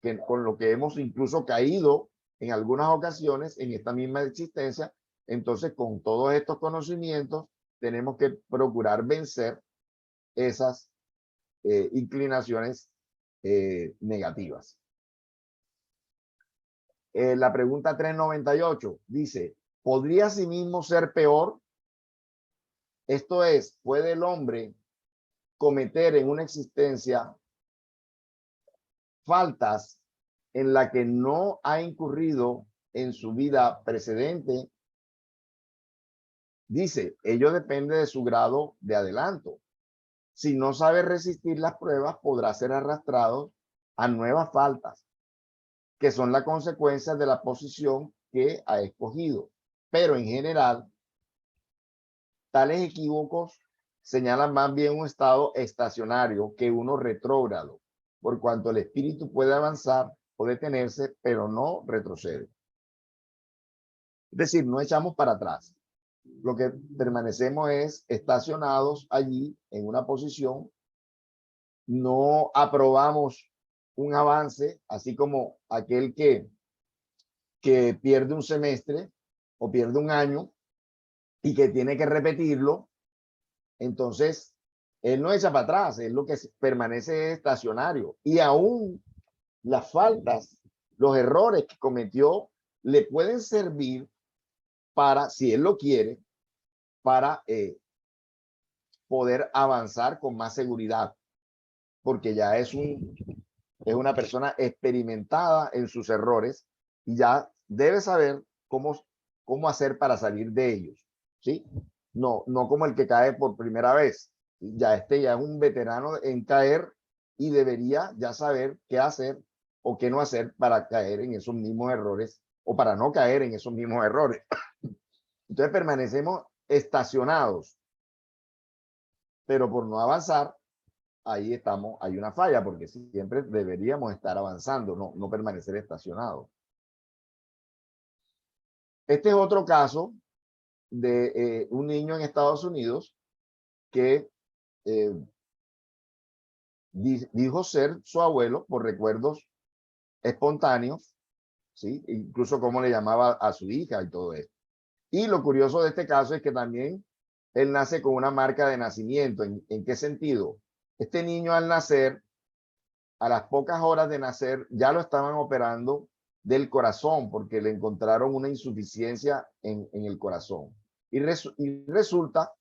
que con lo que hemos incluso caído en algunas ocasiones en esta misma existencia. Entonces, con todos estos conocimientos, tenemos que procurar vencer esas inclinaciones negativas. La pregunta 398 dice, ¿podría asimismo ser peor? Esto es, ¿puede el hombre cometer en una existencia faltas en la que no ha incurrido en su vida precedente? Dice, ello depende de su grado de adelanto. Si no sabe resistir las pruebas, podrá ser arrastrado a nuevas faltas, que son la consecuencia de la posición que ha escogido. Pero en general, tales equívocos señalan más bien un estado estacionario que uno retrógrado, por cuanto el espíritu puede avanzar o detenerse, pero no retrocede. Es decir, no echamos para atrás. Lo que permanecemos es estacionados allí en una posición, no aprobamos un avance, así como aquel que pierde un semestre o pierde un año y que tiene que repetirlo. Entonces, él no echa para atrás, es lo que permanece estacionario. Y aún las faltas, los errores que cometió, le pueden servir para, si él lo quiere, para poder avanzar con más seguridad, porque ya es una persona experimentada en sus errores y ya debe saber cómo hacer para salir de ellos, ¿sí? No como el que cae por primera vez. Ya ya es un veterano en caer y debería ya saber qué hacer o qué no hacer para caer en esos mismos errores o para no caer en esos mismos errores. Entonces permanecemos estacionados, pero por no avanzar, ahí estamos, hay una falla, porque siempre deberíamos estar avanzando, no permanecer estacionados. Este es otro caso de un niño en Estados Unidos que dijo ser su abuelo por recuerdos espontáneos, ¿sí? Incluso cómo le llamaba a su hija y todo esto. Y lo curioso de este caso es que también él nace con una marca de nacimiento. ¿En qué sentido? Este niño al nacer, a las pocas horas de nacer, ya lo estaban operando del corazón porque le encontraron una insuficiencia en el corazón. Y resulta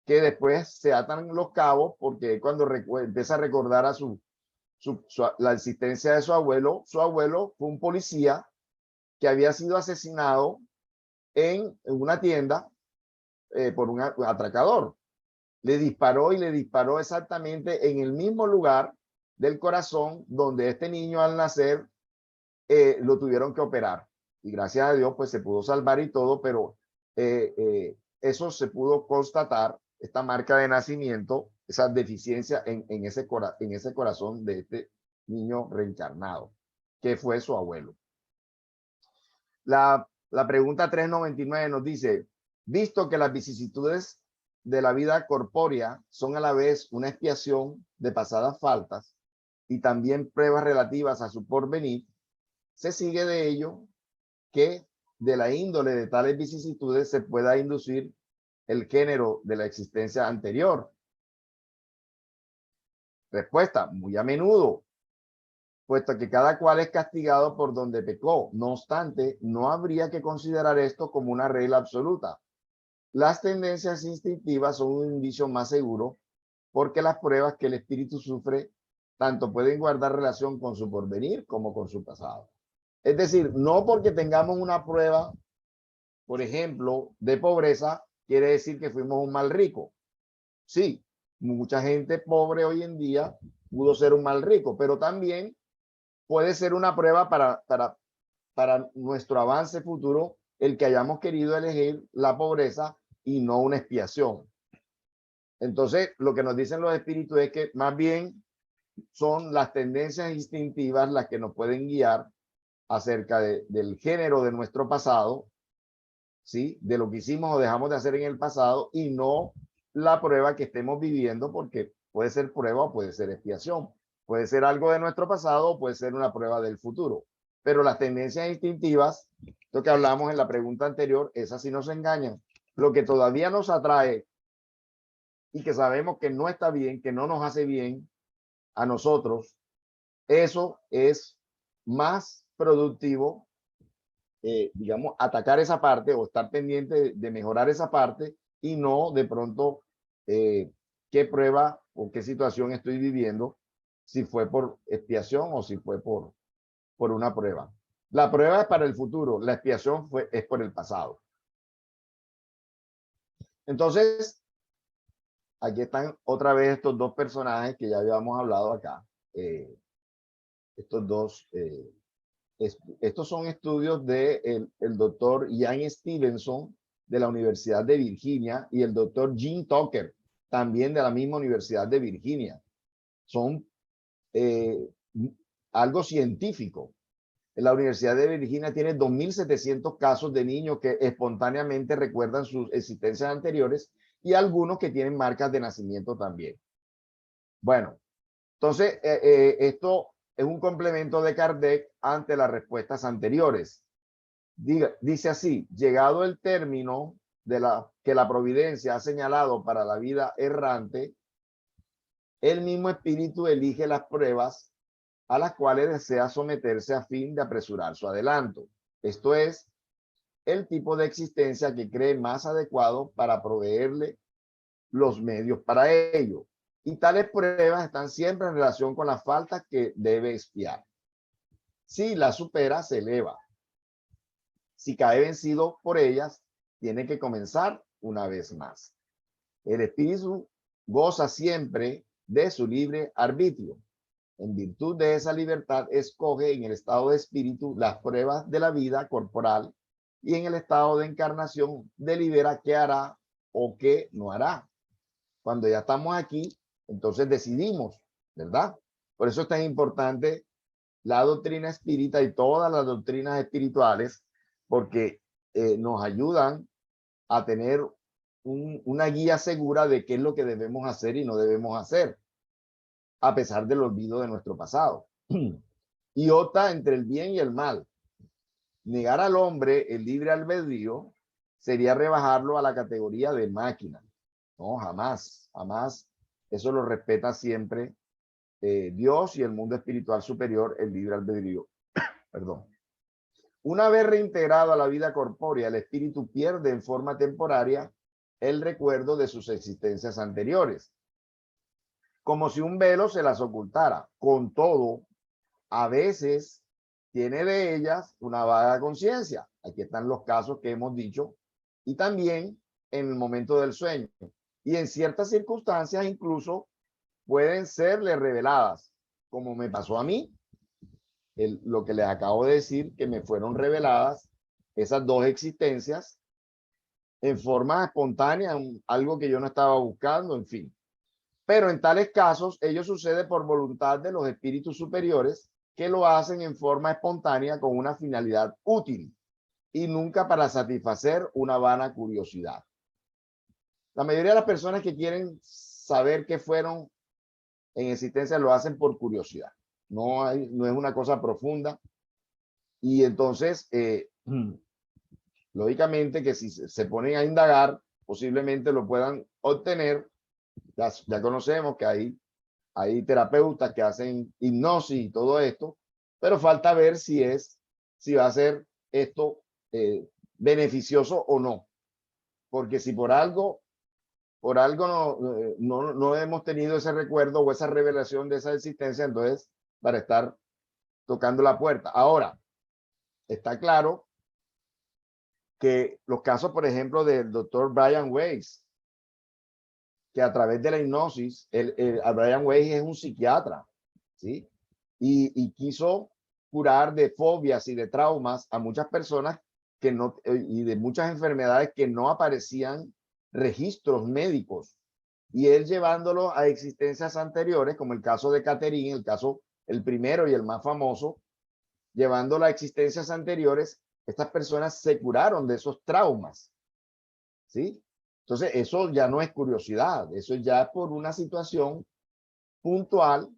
que después se atan los cabos porque cuando empieza a recordar a la existencia de su abuelo fue un policía que había sido asesinado en una tienda por un atracador. Le disparó y le disparó exactamente en el mismo lugar del corazón donde este niño al nacer lo tuvieron que operar. Y gracias a Dios pues se pudo salvar y todo, pero eso se pudo constatar, esta marca de nacimiento, esa deficiencia en ese corazón de este niño reencarnado, que fue su abuelo. La pregunta 399 nos dice, visto que las vicisitudes de la vida corpórea son a la vez una expiación de pasadas faltas y también pruebas relativas a su porvenir, se sigue de ello que de la índole de tales vicisitudes se pueda inducir el género de la existencia anterior. Respuesta, muy a menudo, puesto que cada cual es castigado por donde pecó. No obstante, no habría que considerar esto como una regla absoluta. Las tendencias instintivas son un indicio más seguro porque las pruebas que el espíritu sufre tanto pueden guardar relación con su porvenir como con su pasado. Es decir, no porque tengamos una prueba, por ejemplo, de pobreza, quiere decir que fuimos un mal rico. Sí, mucha gente pobre hoy en día pudo ser un mal rico, pero también puede ser una prueba para nuestro avance futuro, el que hayamos querido elegir la pobreza y no una expiación. Entonces, lo que nos dicen los espíritus es que más bien son las tendencias instintivas las que nos pueden guiar acerca del género de nuestro pasado, ¿sí? De lo que hicimos o dejamos de hacer en el pasado, y no la prueba que estemos viviendo, porque puede ser prueba o puede ser expiación. Puede ser algo de nuestro pasado o puede ser una prueba del futuro. Pero las tendencias instintivas, lo que hablamos en la pregunta anterior, esas sí nos engañan. Lo que todavía nos atrae y que sabemos que no está bien, que no nos hace bien a nosotros, eso es más productivo, digamos, atacar esa parte o estar pendiente de mejorar esa parte, y no de pronto qué prueba o qué situación estoy viviendo, si fue por expiación o si fue por una prueba. La prueba es para el futuro, la expiación es por el pasado. Entonces, aquí están otra vez estos dos personajes que ya habíamos hablado acá. Estos dos, estos son estudios de el doctor Ian Stevenson de la Universidad de Virginia y el doctor Jim Tucker, también de la misma Universidad de Virginia. Son algo científico. La Universidad de Virginia tiene 2.700 casos de niños que espontáneamente recuerdan sus existencias anteriores, y algunos que tienen marcas de nacimiento también. Bueno, entonces esto es un complemento de Kardec ante las respuestas anteriores. Dice así: llegado el término de que la providencia ha señalado para la vida errante, el mismo espíritu elige las pruebas a las cuales desea someterse a fin de apresurar su adelanto. Esto es, el tipo de existencia que cree más adecuado para proveerle los medios para ello. Y tales pruebas están siempre en relación con las faltas que debe expiar. Si las supera, se eleva. Si cae vencido por ellas, tiene que comenzar una vez más. El espíritu goza siempre de su libre arbitrio. En virtud de esa libertad, escoge en el estado de espíritu las pruebas de la vida corporal, y en el estado de encarnación delibera qué hará o qué no hará. Cuando ya estamos aquí, entonces decidimos, ¿verdad? Por eso es tan importante la doctrina espírita y todas las doctrinas espirituales, porque nos ayudan a tener una guía segura de qué es lo que debemos hacer y no debemos hacer, a pesar del olvido de nuestro pasado. Y opta entre el bien y el mal. Negar al hombre el libre albedrío sería rebajarlo a la categoría de máquina. No, jamás, jamás. Eso lo respeta siempre Dios y el mundo espiritual superior, el libre albedrío. Perdón. Una vez reintegrado a la vida corpórea, el espíritu pierde en forma temporaria el recuerdo de sus existencias anteriores, como si un velo se las ocultara. Con todo, a veces tiene de ellas una vaga conciencia. Aquí están los casos que hemos dicho, y también en el momento del sueño. Y en ciertas circunstancias incluso pueden serle reveladas, como me pasó a mí, lo que les acabo de decir, que me fueron reveladas esas dos existencias en forma espontánea, algo que yo no estaba buscando, en fin. Pero en tales casos, ello sucede por voluntad de los espíritus superiores, que lo hacen en forma espontánea con una finalidad útil y nunca para satisfacer una vana curiosidad. La mayoría de las personas que quieren saber qué fueron en existencia lo hacen por curiosidad. No es una cosa profunda. Y entonces, lógicamente que si se ponen a indagar, posiblemente lo puedan obtener. Ya conocemos que hay terapeutas que hacen hipnosis y todo esto, pero falta ver si va a ser esto beneficioso o no. Porque si por algo no hemos tenido ese recuerdo o esa revelación de esa existencia, entonces para estar tocando la puerta. Ahora, está claro que los casos, por ejemplo, del doctor Brian Weiss, que a través de la hipnosis, Brian Weiss es un psiquiatra, ¿sí? Y quiso curar de fobias y de traumas a muchas personas que no, y de muchas enfermedades que no aparecían registros médicos. Y él llevándolo a existencias anteriores, como el caso de Catherine, el primero y el más famoso, llevándolo a existencias anteriores, estas personas se curaron de esos traumas. ¿Sí? Entonces, eso ya no es curiosidad, eso ya es por una situación puntual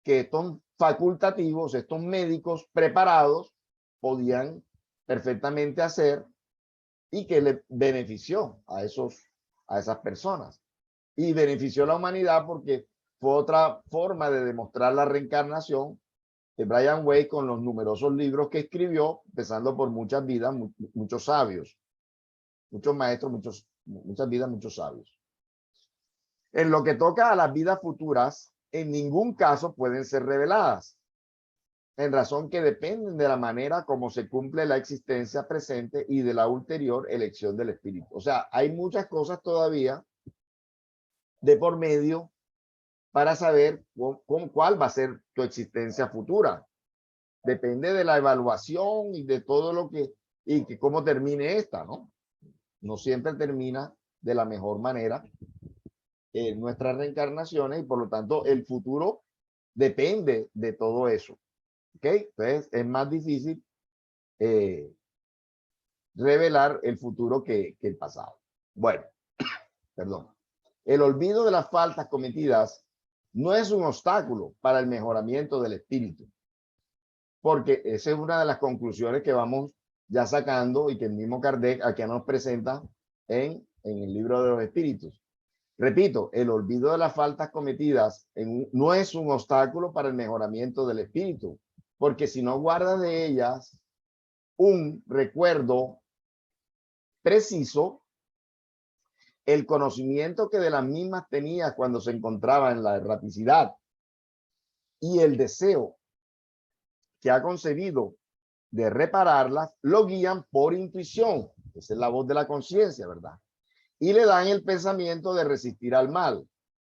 que estos facultativos, estos médicos preparados, podían perfectamente hacer y que le benefició a esas personas. Y benefició a la humanidad porque fue otra forma de demostrar la reencarnación de Brian Weiss con los numerosos libros que escribió, empezando por muchas vidas, muchos sabios, muchos maestros, muchas vidas, muchos sabios. En lo que toca a las vidas futuras, en ningún caso pueden ser reveladas, en razón que dependen de la manera como se cumple la existencia presente y de la ulterior elección del espíritu. O sea, hay muchas cosas todavía de por medio para saber cuál va a ser tu existencia futura. Depende de la evaluación y de todo lo que cómo termine esta, ¿no? No siempre termina de la mejor manera en nuestras reencarnaciones y por lo tanto el futuro depende de todo eso. ¿Ok? Entonces es más difícil revelar el futuro que el pasado. Bueno, perdón. El olvido de las faltas cometidas no es un obstáculo para el mejoramiento del espíritu, porque esa es una de las conclusiones que vamos ya sacando y que el mismo Kardec aquí nos presenta en el libro de los espíritus. Repito, el olvido de las faltas cometidas no es un obstáculo para el mejoramiento del espíritu, porque si no guardas de ellas un recuerdo preciso, el conocimiento que de las mismas tenía cuando se encontraba en la erraticidad y el deseo que ha concebido de repararlas, lo guían por intuición. Esa es la voz de la conciencia, ¿verdad? Y le dan el pensamiento de resistir al mal.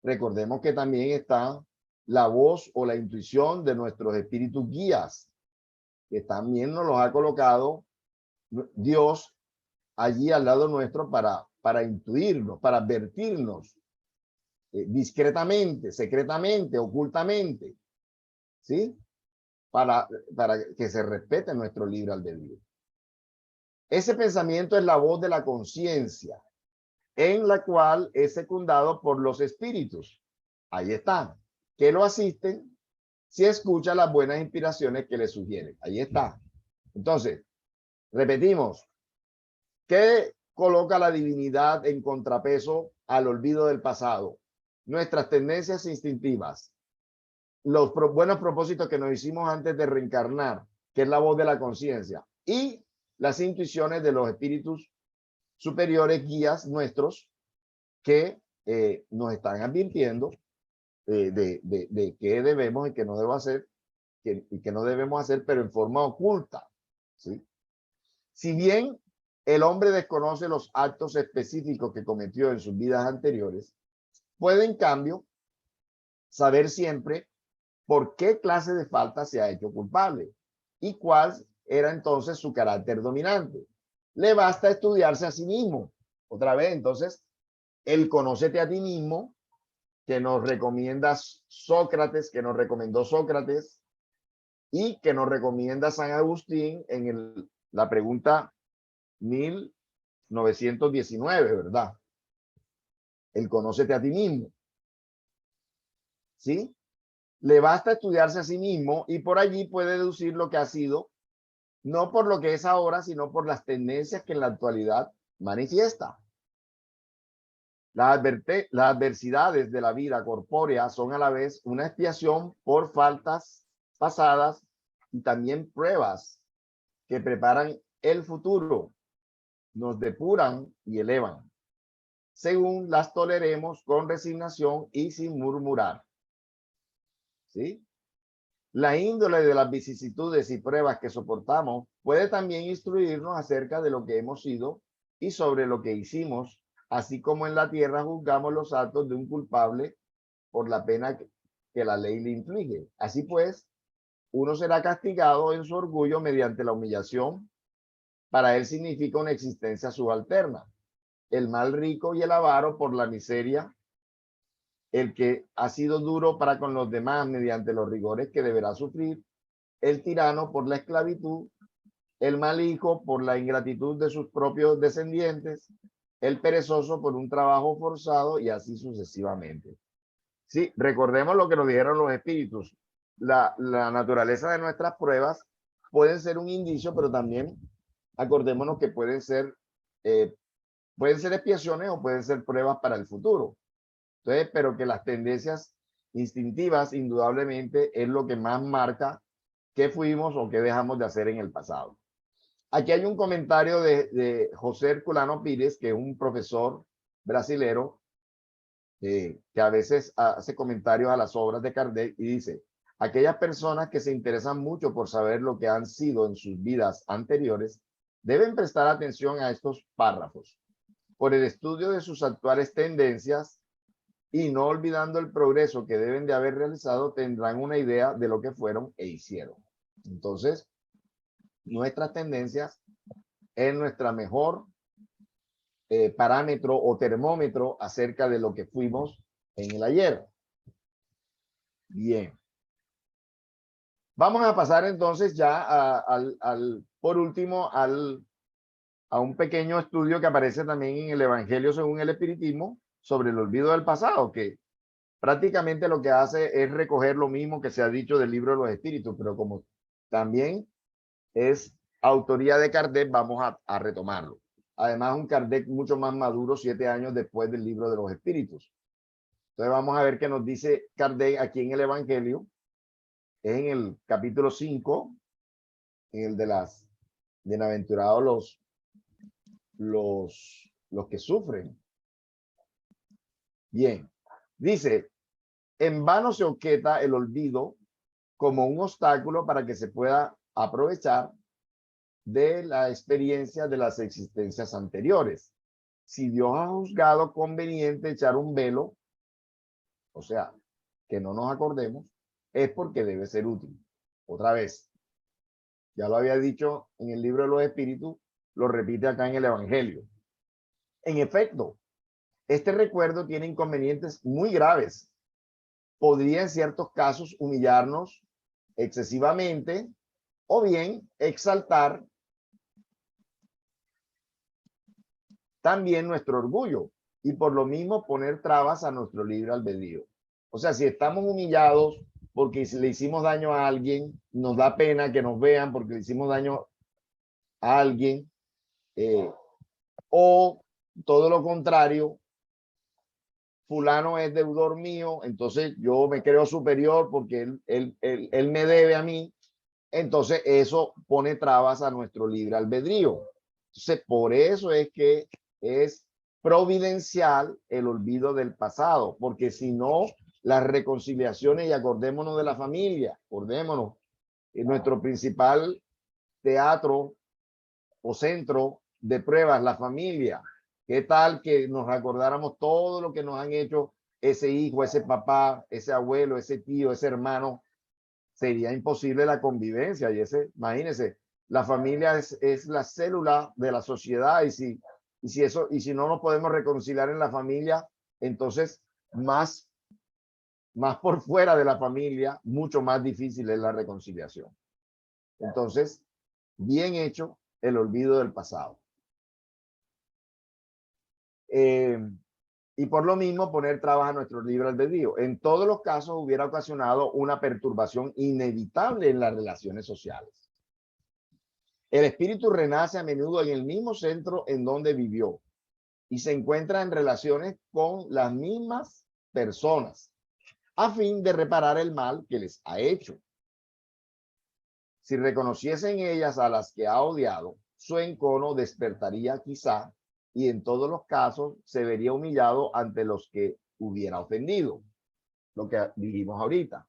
Recordemos que también está la voz o la intuición de nuestros espíritus guías, que también nos los ha colocado Dios allí al lado nuestro para intuirnos, para advertirnos discretamente, secretamente, ocultamente, ¿sí? Para que se respete nuestro libre albedrío. Ese pensamiento es la voz de la conciencia, en la cual es secundado por los espíritus. Ahí está, que lo asisten si escucha las buenas inspiraciones que le sugieren. Ahí está. Entonces, repetimos, ¿qué coloca la divinidad en contrapeso al olvido del pasado? Nuestras tendencias instintivas, los buenos propósitos que nos hicimos antes de reencarnar, que es la voz de la conciencia, y las intuiciones de los espíritus superiores, guías nuestros, que nos están advirtiendo de qué debemos y qué no debo hacer, y qué no debemos hacer, pero en forma oculta, ¿sí? Si bien el hombre desconoce los actos específicos que cometió en sus vidas anteriores, puede en cambio saber siempre por qué clase de falta se ha hecho culpable y cuál era entonces su carácter dominante. Le basta estudiarse a sí mismo. Otra vez, entonces, el conócete a ti mismo que nos recomienda Sócrates, que nos recomendó Sócrates y que nos recomienda San Agustín en la pregunta 1919, ¿verdad? El conócete a ti mismo. ¿Sí? Le basta estudiarse a sí mismo y por allí puede deducir lo que ha sido, no por lo que es ahora, sino por las tendencias que en la actualidad manifiesta. Las adversidades de la vida corpórea son a la vez una expiación por faltas pasadas y también pruebas que preparan el futuro, nos depuran y elevan, según las toleremos con resignación y sin murmurar. ¿Sí? La índole de las vicisitudes y pruebas que soportamos puede también instruirnos acerca de lo que hemos sido y sobre lo que hicimos, así como en la tierra juzgamos los actos de un culpable por la pena que la ley le inflige. Así pues, uno será castigado en su orgullo mediante la humillación. Para él significa una existencia subalterna. El mal rico y el avaro por la miseria. El que ha sido duro para con los demás mediante los rigores que deberá sufrir. El tirano por la esclavitud. El mal hijo por la ingratitud de sus propios descendientes. El perezoso por un trabajo forzado y así sucesivamente. Sí, recordemos lo que nos dijeron los espíritus. La naturaleza de nuestras pruebas pueden ser un indicio, pero también acordémonos que pueden ser expiaciones o pueden ser pruebas para el futuro. Entonces, pero que las tendencias instintivas indudablemente es lo que más marca qué fuimos o qué dejamos de hacer en el pasado. Aquí hay un comentario de José Herculano Pires, que es un profesor brasilero, que a veces hace comentarios a las obras de Kardec y dice: aquellas personas que se interesan mucho por saber lo que han sido en sus vidas anteriores deben prestar atención a estos párrafos. Por el estudio de sus actuales tendencias y no olvidando el progreso que deben de haber realizado, tendrán una idea de lo que fueron e hicieron. Entonces, nuestras tendencias es nuestra mejor parámetro o termómetro acerca de lo que fuimos en el ayer. Bien. Vamos a pasar entonces ya por último a un pequeño estudio que aparece también en el Evangelio según el Espiritismo sobre el olvido del pasado, que prácticamente lo que hace es recoger lo mismo que se ha dicho del libro de los espíritus, pero como también es autoría de Kardec, vamos a retomarlo. Además, un Kardec mucho más maduro 7 años después del libro de los espíritus. Entonces vamos a ver qué nos dice Kardec aquí en el Evangelio, en el capítulo 5, en el de las bienaventurados los que sufren. Bien, dice: en vano se objeto el olvido como un obstáculo para que se pueda aprovechar de la experiencia de las existencias anteriores. Si Dios ha juzgado conveniente echar un velo, o sea, que no nos acordemos, es porque debe ser útil. Otra vez, ya lo había dicho en el libro de los espíritus, lo repite acá en el Evangelio. En efecto, este recuerdo tiene inconvenientes muy graves. Podría en ciertos casos humillarnos excesivamente o bien exaltar también nuestro orgullo y por lo mismo poner trabas a nuestro libre albedrío. O sea, si estamos humillados porque le hicimos daño a alguien, nos da pena que nos vean porque le hicimos daño a alguien, o todo lo contrario, fulano es deudor mío, entonces yo me creo superior porque él me debe a mí, entonces eso pone trabas a nuestro libre albedrío. Entonces, por eso es que es providencial el olvido del pasado, porque si no, las reconciliaciones, y acordémonos de la familia, acordémonos, nuestro principal teatro o centro de pruebas, la familia. ¿Qué tal que nos acordáramos todo lo que nos han hecho ese hijo, ese papá, ese abuelo, ese tío, ese hermano? Sería imposible la convivencia. Y imagínense, la familia es la célula de la sociedad, y si no nos podemos reconciliar en la familia, entonces más por fuera de la familia, mucho más difícil es la reconciliación. Entonces, bien hecho el olvido del pasado. Y por lo mismo poner trabas a nuestro libre albedrío. En todos los casos hubiera ocasionado una perturbación inevitable en las relaciones sociales. El espíritu renace a menudo en el mismo centro en donde vivió y se encuentra en relaciones con las mismas personas a fin de reparar el mal que les ha hecho. Si reconociesen ellas a las que ha odiado, su encono despertaría quizá, y en todos los casos se vería humillado ante los que hubiera ofendido. Lo que dijimos ahorita.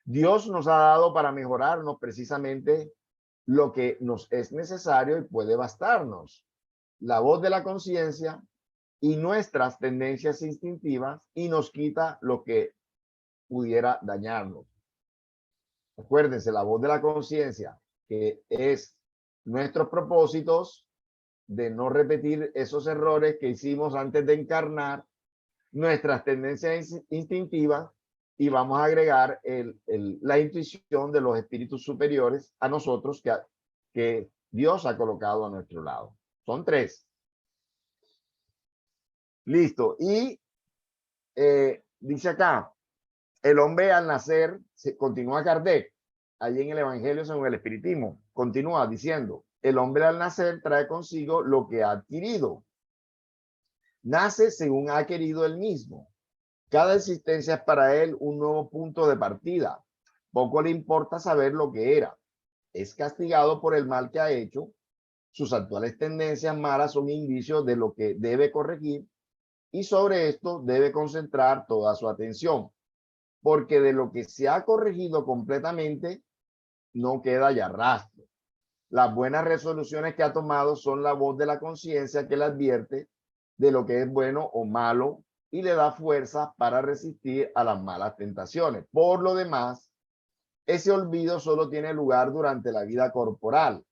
Dios nos ha dado para mejorarnos precisamente lo que nos es necesario y puede bastarnos: la voz de la conciencia y nuestras tendencias instintivas, y nos quita lo que pudiera dañarnos. Acuérdense, la voz de la conciencia, que es nuestros propósitos de no repetir esos errores que hicimos antes de encarnar, nuestras tendencias instintivas, y vamos a agregar la intuición de los espíritus superiores a nosotros que Dios ha colocado a nuestro lado. Son 3. Listo. Y dice acá, el hombre al nacer, continúa Kardec, allí en el Evangelio según el Espiritismo, continúa diciendo, el hombre al nacer trae consigo lo que ha adquirido. Nace según ha querido él mismo. Cada existencia es para él un nuevo punto de partida. Poco le importa saber lo que era. Es castigado por el mal que ha hecho. Sus actuales tendencias malas son indicios de lo que debe corregir y sobre esto debe concentrar toda su atención, porque de lo que se ha corregido completamente no queda ya rastro. Las buenas resoluciones que ha tomado son la voz de la conciencia que le advierte de lo que es bueno o malo y le da fuerza para resistir a las malas tentaciones. Por lo demás, ese olvido solo tiene lugar durante la vida corporal.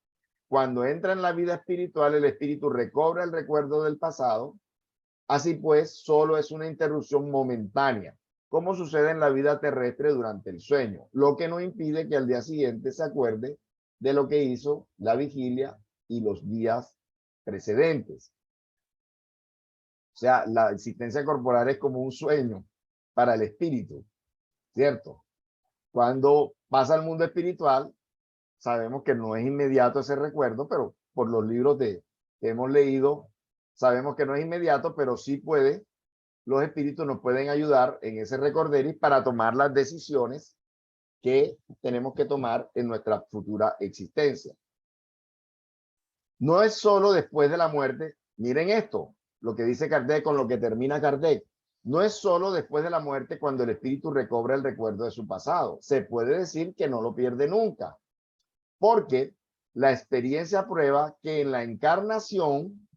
Cuando entra en la vida espiritual, el espíritu recobra el recuerdo del pasado. Así pues, solo es una interrupción momentánea, como sucede en la vida terrestre durante el sueño, lo que no impide que al día siguiente se acuerde de lo que hizo la vigilia y los días precedentes. O sea, la existencia corporal es como un sueño para el espíritu, ¿cierto? Cuando pasa al mundo espiritual, sabemos que no es inmediato ese recuerdo, pero por los libros que hemos leído, sabemos que no es inmediato, pero sí los espíritus nos pueden ayudar en ese recorderis para tomar las decisiones que tenemos que tomar en nuestra futura existencia. No es solo después de la muerte, miren esto, lo que dice Kardec con lo que termina Kardec, no es solo después de la muerte cuando el espíritu recobra el recuerdo de su pasado, se puede decir que no lo pierde nunca, porque la experiencia prueba que en la encarnación,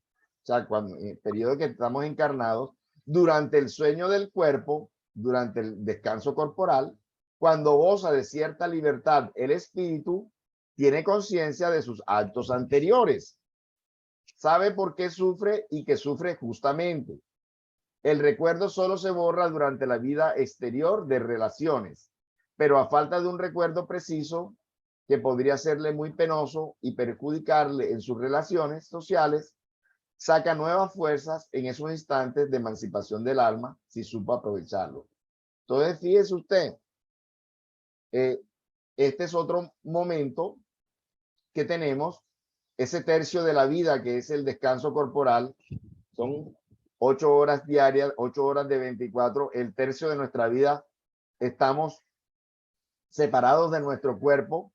o sea, cuando, en el periodo que estamos encarnados, durante el sueño del cuerpo, durante el descanso corporal, cuando goza de cierta libertad, el espíritu tiene conciencia de sus actos anteriores. Sabe por qué sufre y que sufre justamente. El recuerdo solo se borra durante la vida exterior de relaciones, pero a falta de un recuerdo preciso que podría serle muy penoso y perjudicarle en sus relaciones sociales, saca nuevas fuerzas en esos instantes de emancipación del alma si supo aprovecharlo. Entonces, fíjese usted, este es otro momento que tenemos, ese tercio de la vida que es el descanso corporal, son 8 horas diarias, 8 horas de 24, el tercio de nuestra vida estamos separados de nuestro cuerpo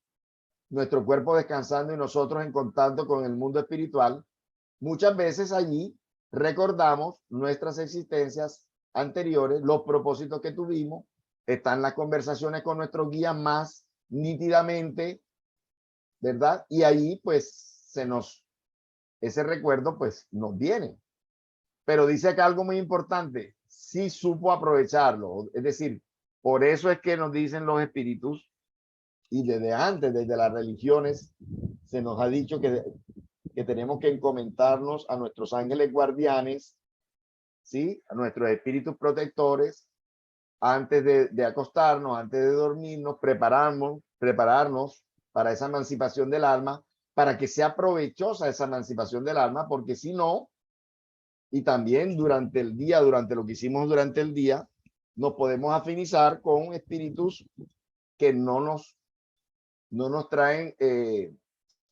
descansando y nosotros en contacto con el mundo espiritual. Muchas veces allí recordamos nuestras existencias anteriores, los propósitos que tuvimos, están las conversaciones con nuestros guías más nítidamente, ¿verdad? Y ahí pues ese recuerdo pues nos viene. Pero dice acá algo muy importante, sí supo aprovecharlo, es decir, por eso es que nos dicen los espíritus, y desde antes, desde las religiones, se nos ha dicho que tenemos que encomendarnos a nuestros ángeles guardianes, ¿sí? A nuestros espíritus protectores, antes de acostarnos, antes de dormirnos, prepararnos para esa emancipación del alma, para que sea provechosa esa emancipación del alma, porque si no, y también durante el día, durante lo que hicimos durante el día, nos podemos afinizar con espíritus que no nos traen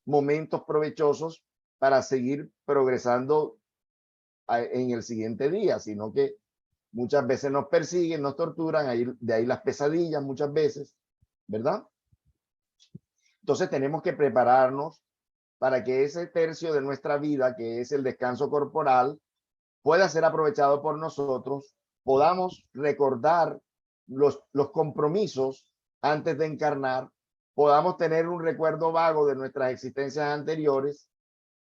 momentos provechosos para seguir progresando en el siguiente día, sino que muchas veces nos persiguen, nos torturan, de ahí las pesadillas muchas veces, ¿verdad? Entonces tenemos que prepararnos para que ese tercio de nuestra vida, que es el descanso corporal, pueda ser aprovechado por nosotros, podamos recordar los compromisos antes de encarnar, podamos tener un recuerdo vago de nuestras existencias anteriores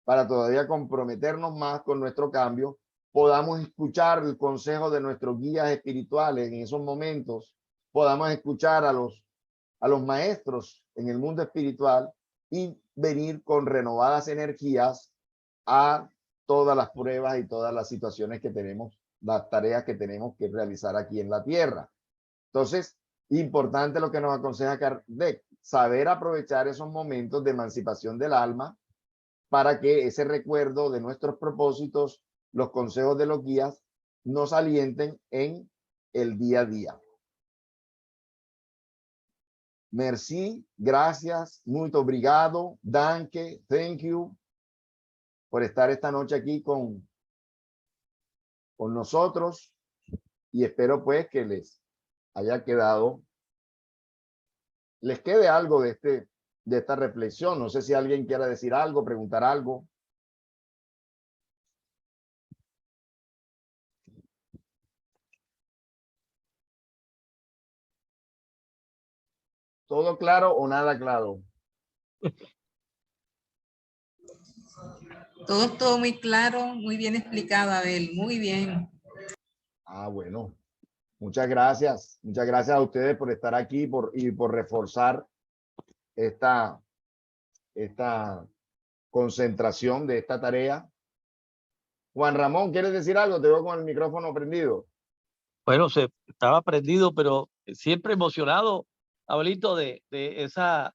para todavía comprometernos más con nuestro cambio, podamos escuchar el consejo de nuestros guías espirituales en esos momentos, podamos escuchar a a los maestros en el mundo espiritual y venir con renovadas energías a todas las pruebas y todas las situaciones que tenemos, las tareas que tenemos que realizar aquí en la tierra. Entonces, importante lo que nos aconseja Kardec, saber aprovechar esos momentos de emancipación del alma para que ese recuerdo de nuestros propósitos, los consejos de los guías, nos alienten en el día a día. Merci, gracias, muito obrigado, danke, thank you, por estar esta noche aquí con nosotros, y espero pues que les haya quedado, les quede algo de esta reflexión. No sé si alguien quiera decir algo, preguntar algo. ¿Todo claro o nada claro? Todo muy claro, muy bien explicado, Abel, muy bien. Ah, bueno. Muchas gracias. Muchas gracias a ustedes por estar aquí y por reforzar esta concentración de esta tarea. Juan Ramón, ¿quieres decir algo? Te veo con el micrófono prendido. Bueno, estaba prendido, pero siempre emocionado, Abelito, de esa,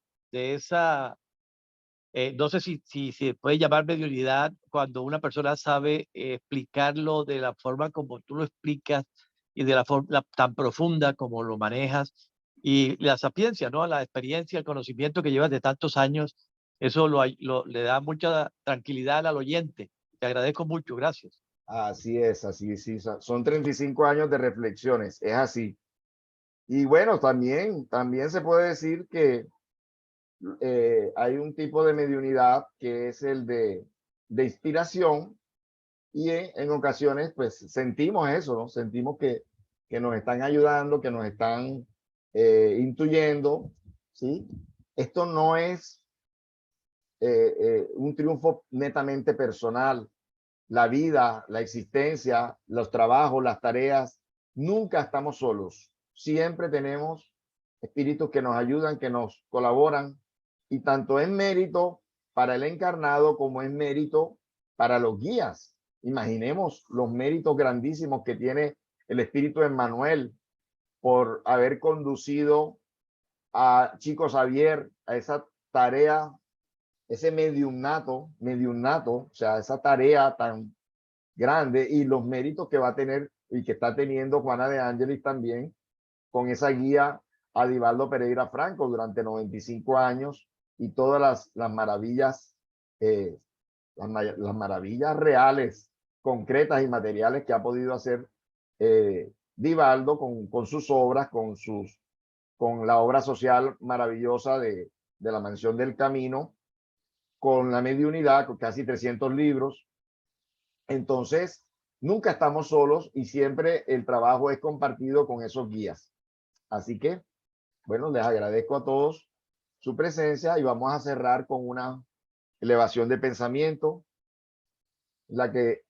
no sé si se puede llamar mediunidad cuando una persona sabe explicarlo de la forma como tú lo explicas y de la forma tan profunda como lo manejas, y la sapiencia, ¿no? La experiencia, el conocimiento que llevas de tantos años, eso le da mucha tranquilidad al oyente. Te agradezco mucho, gracias. Así es, así sí. Son 35 años de reflexiones, es así. Y bueno, también se puede decir que hay un tipo de mediunidad que es el de inspiración, y en ocasiones pues sentimos eso, ¿no? Sentimos que nos están ayudando, que nos están intuyendo, ¿sí? Esto no es un triunfo netamente personal. La vida, la existencia, los trabajos, las tareas, nunca estamos solos. Siempre tenemos espíritus que nos ayudan, que nos colaboran, y tanto es mérito para el encarnado como es mérito para los guías. Imaginemos los méritos grandísimos que tiene el espíritu Emmanuel por haber conducido a Chico Xavier a esa tarea, ese mediunato, o sea, esa tarea tan grande, y los méritos que va a tener y que está teniendo Juana de Ángelis también con esa guía a Divaldo Pereira Franco durante 95 años, y todas las maravillas, las maravillas reales, concretas y materiales que ha podido hacer Divaldo con sus obras, con la obra social maravillosa de la Mansión del Camino, con la mediunidad, con casi 300 libros. Entonces, nunca estamos solos y siempre el trabajo es compartido con esos guías. Así que, bueno, les agradezco a todos su presencia, y vamos a cerrar con una elevación de pensamiento, la que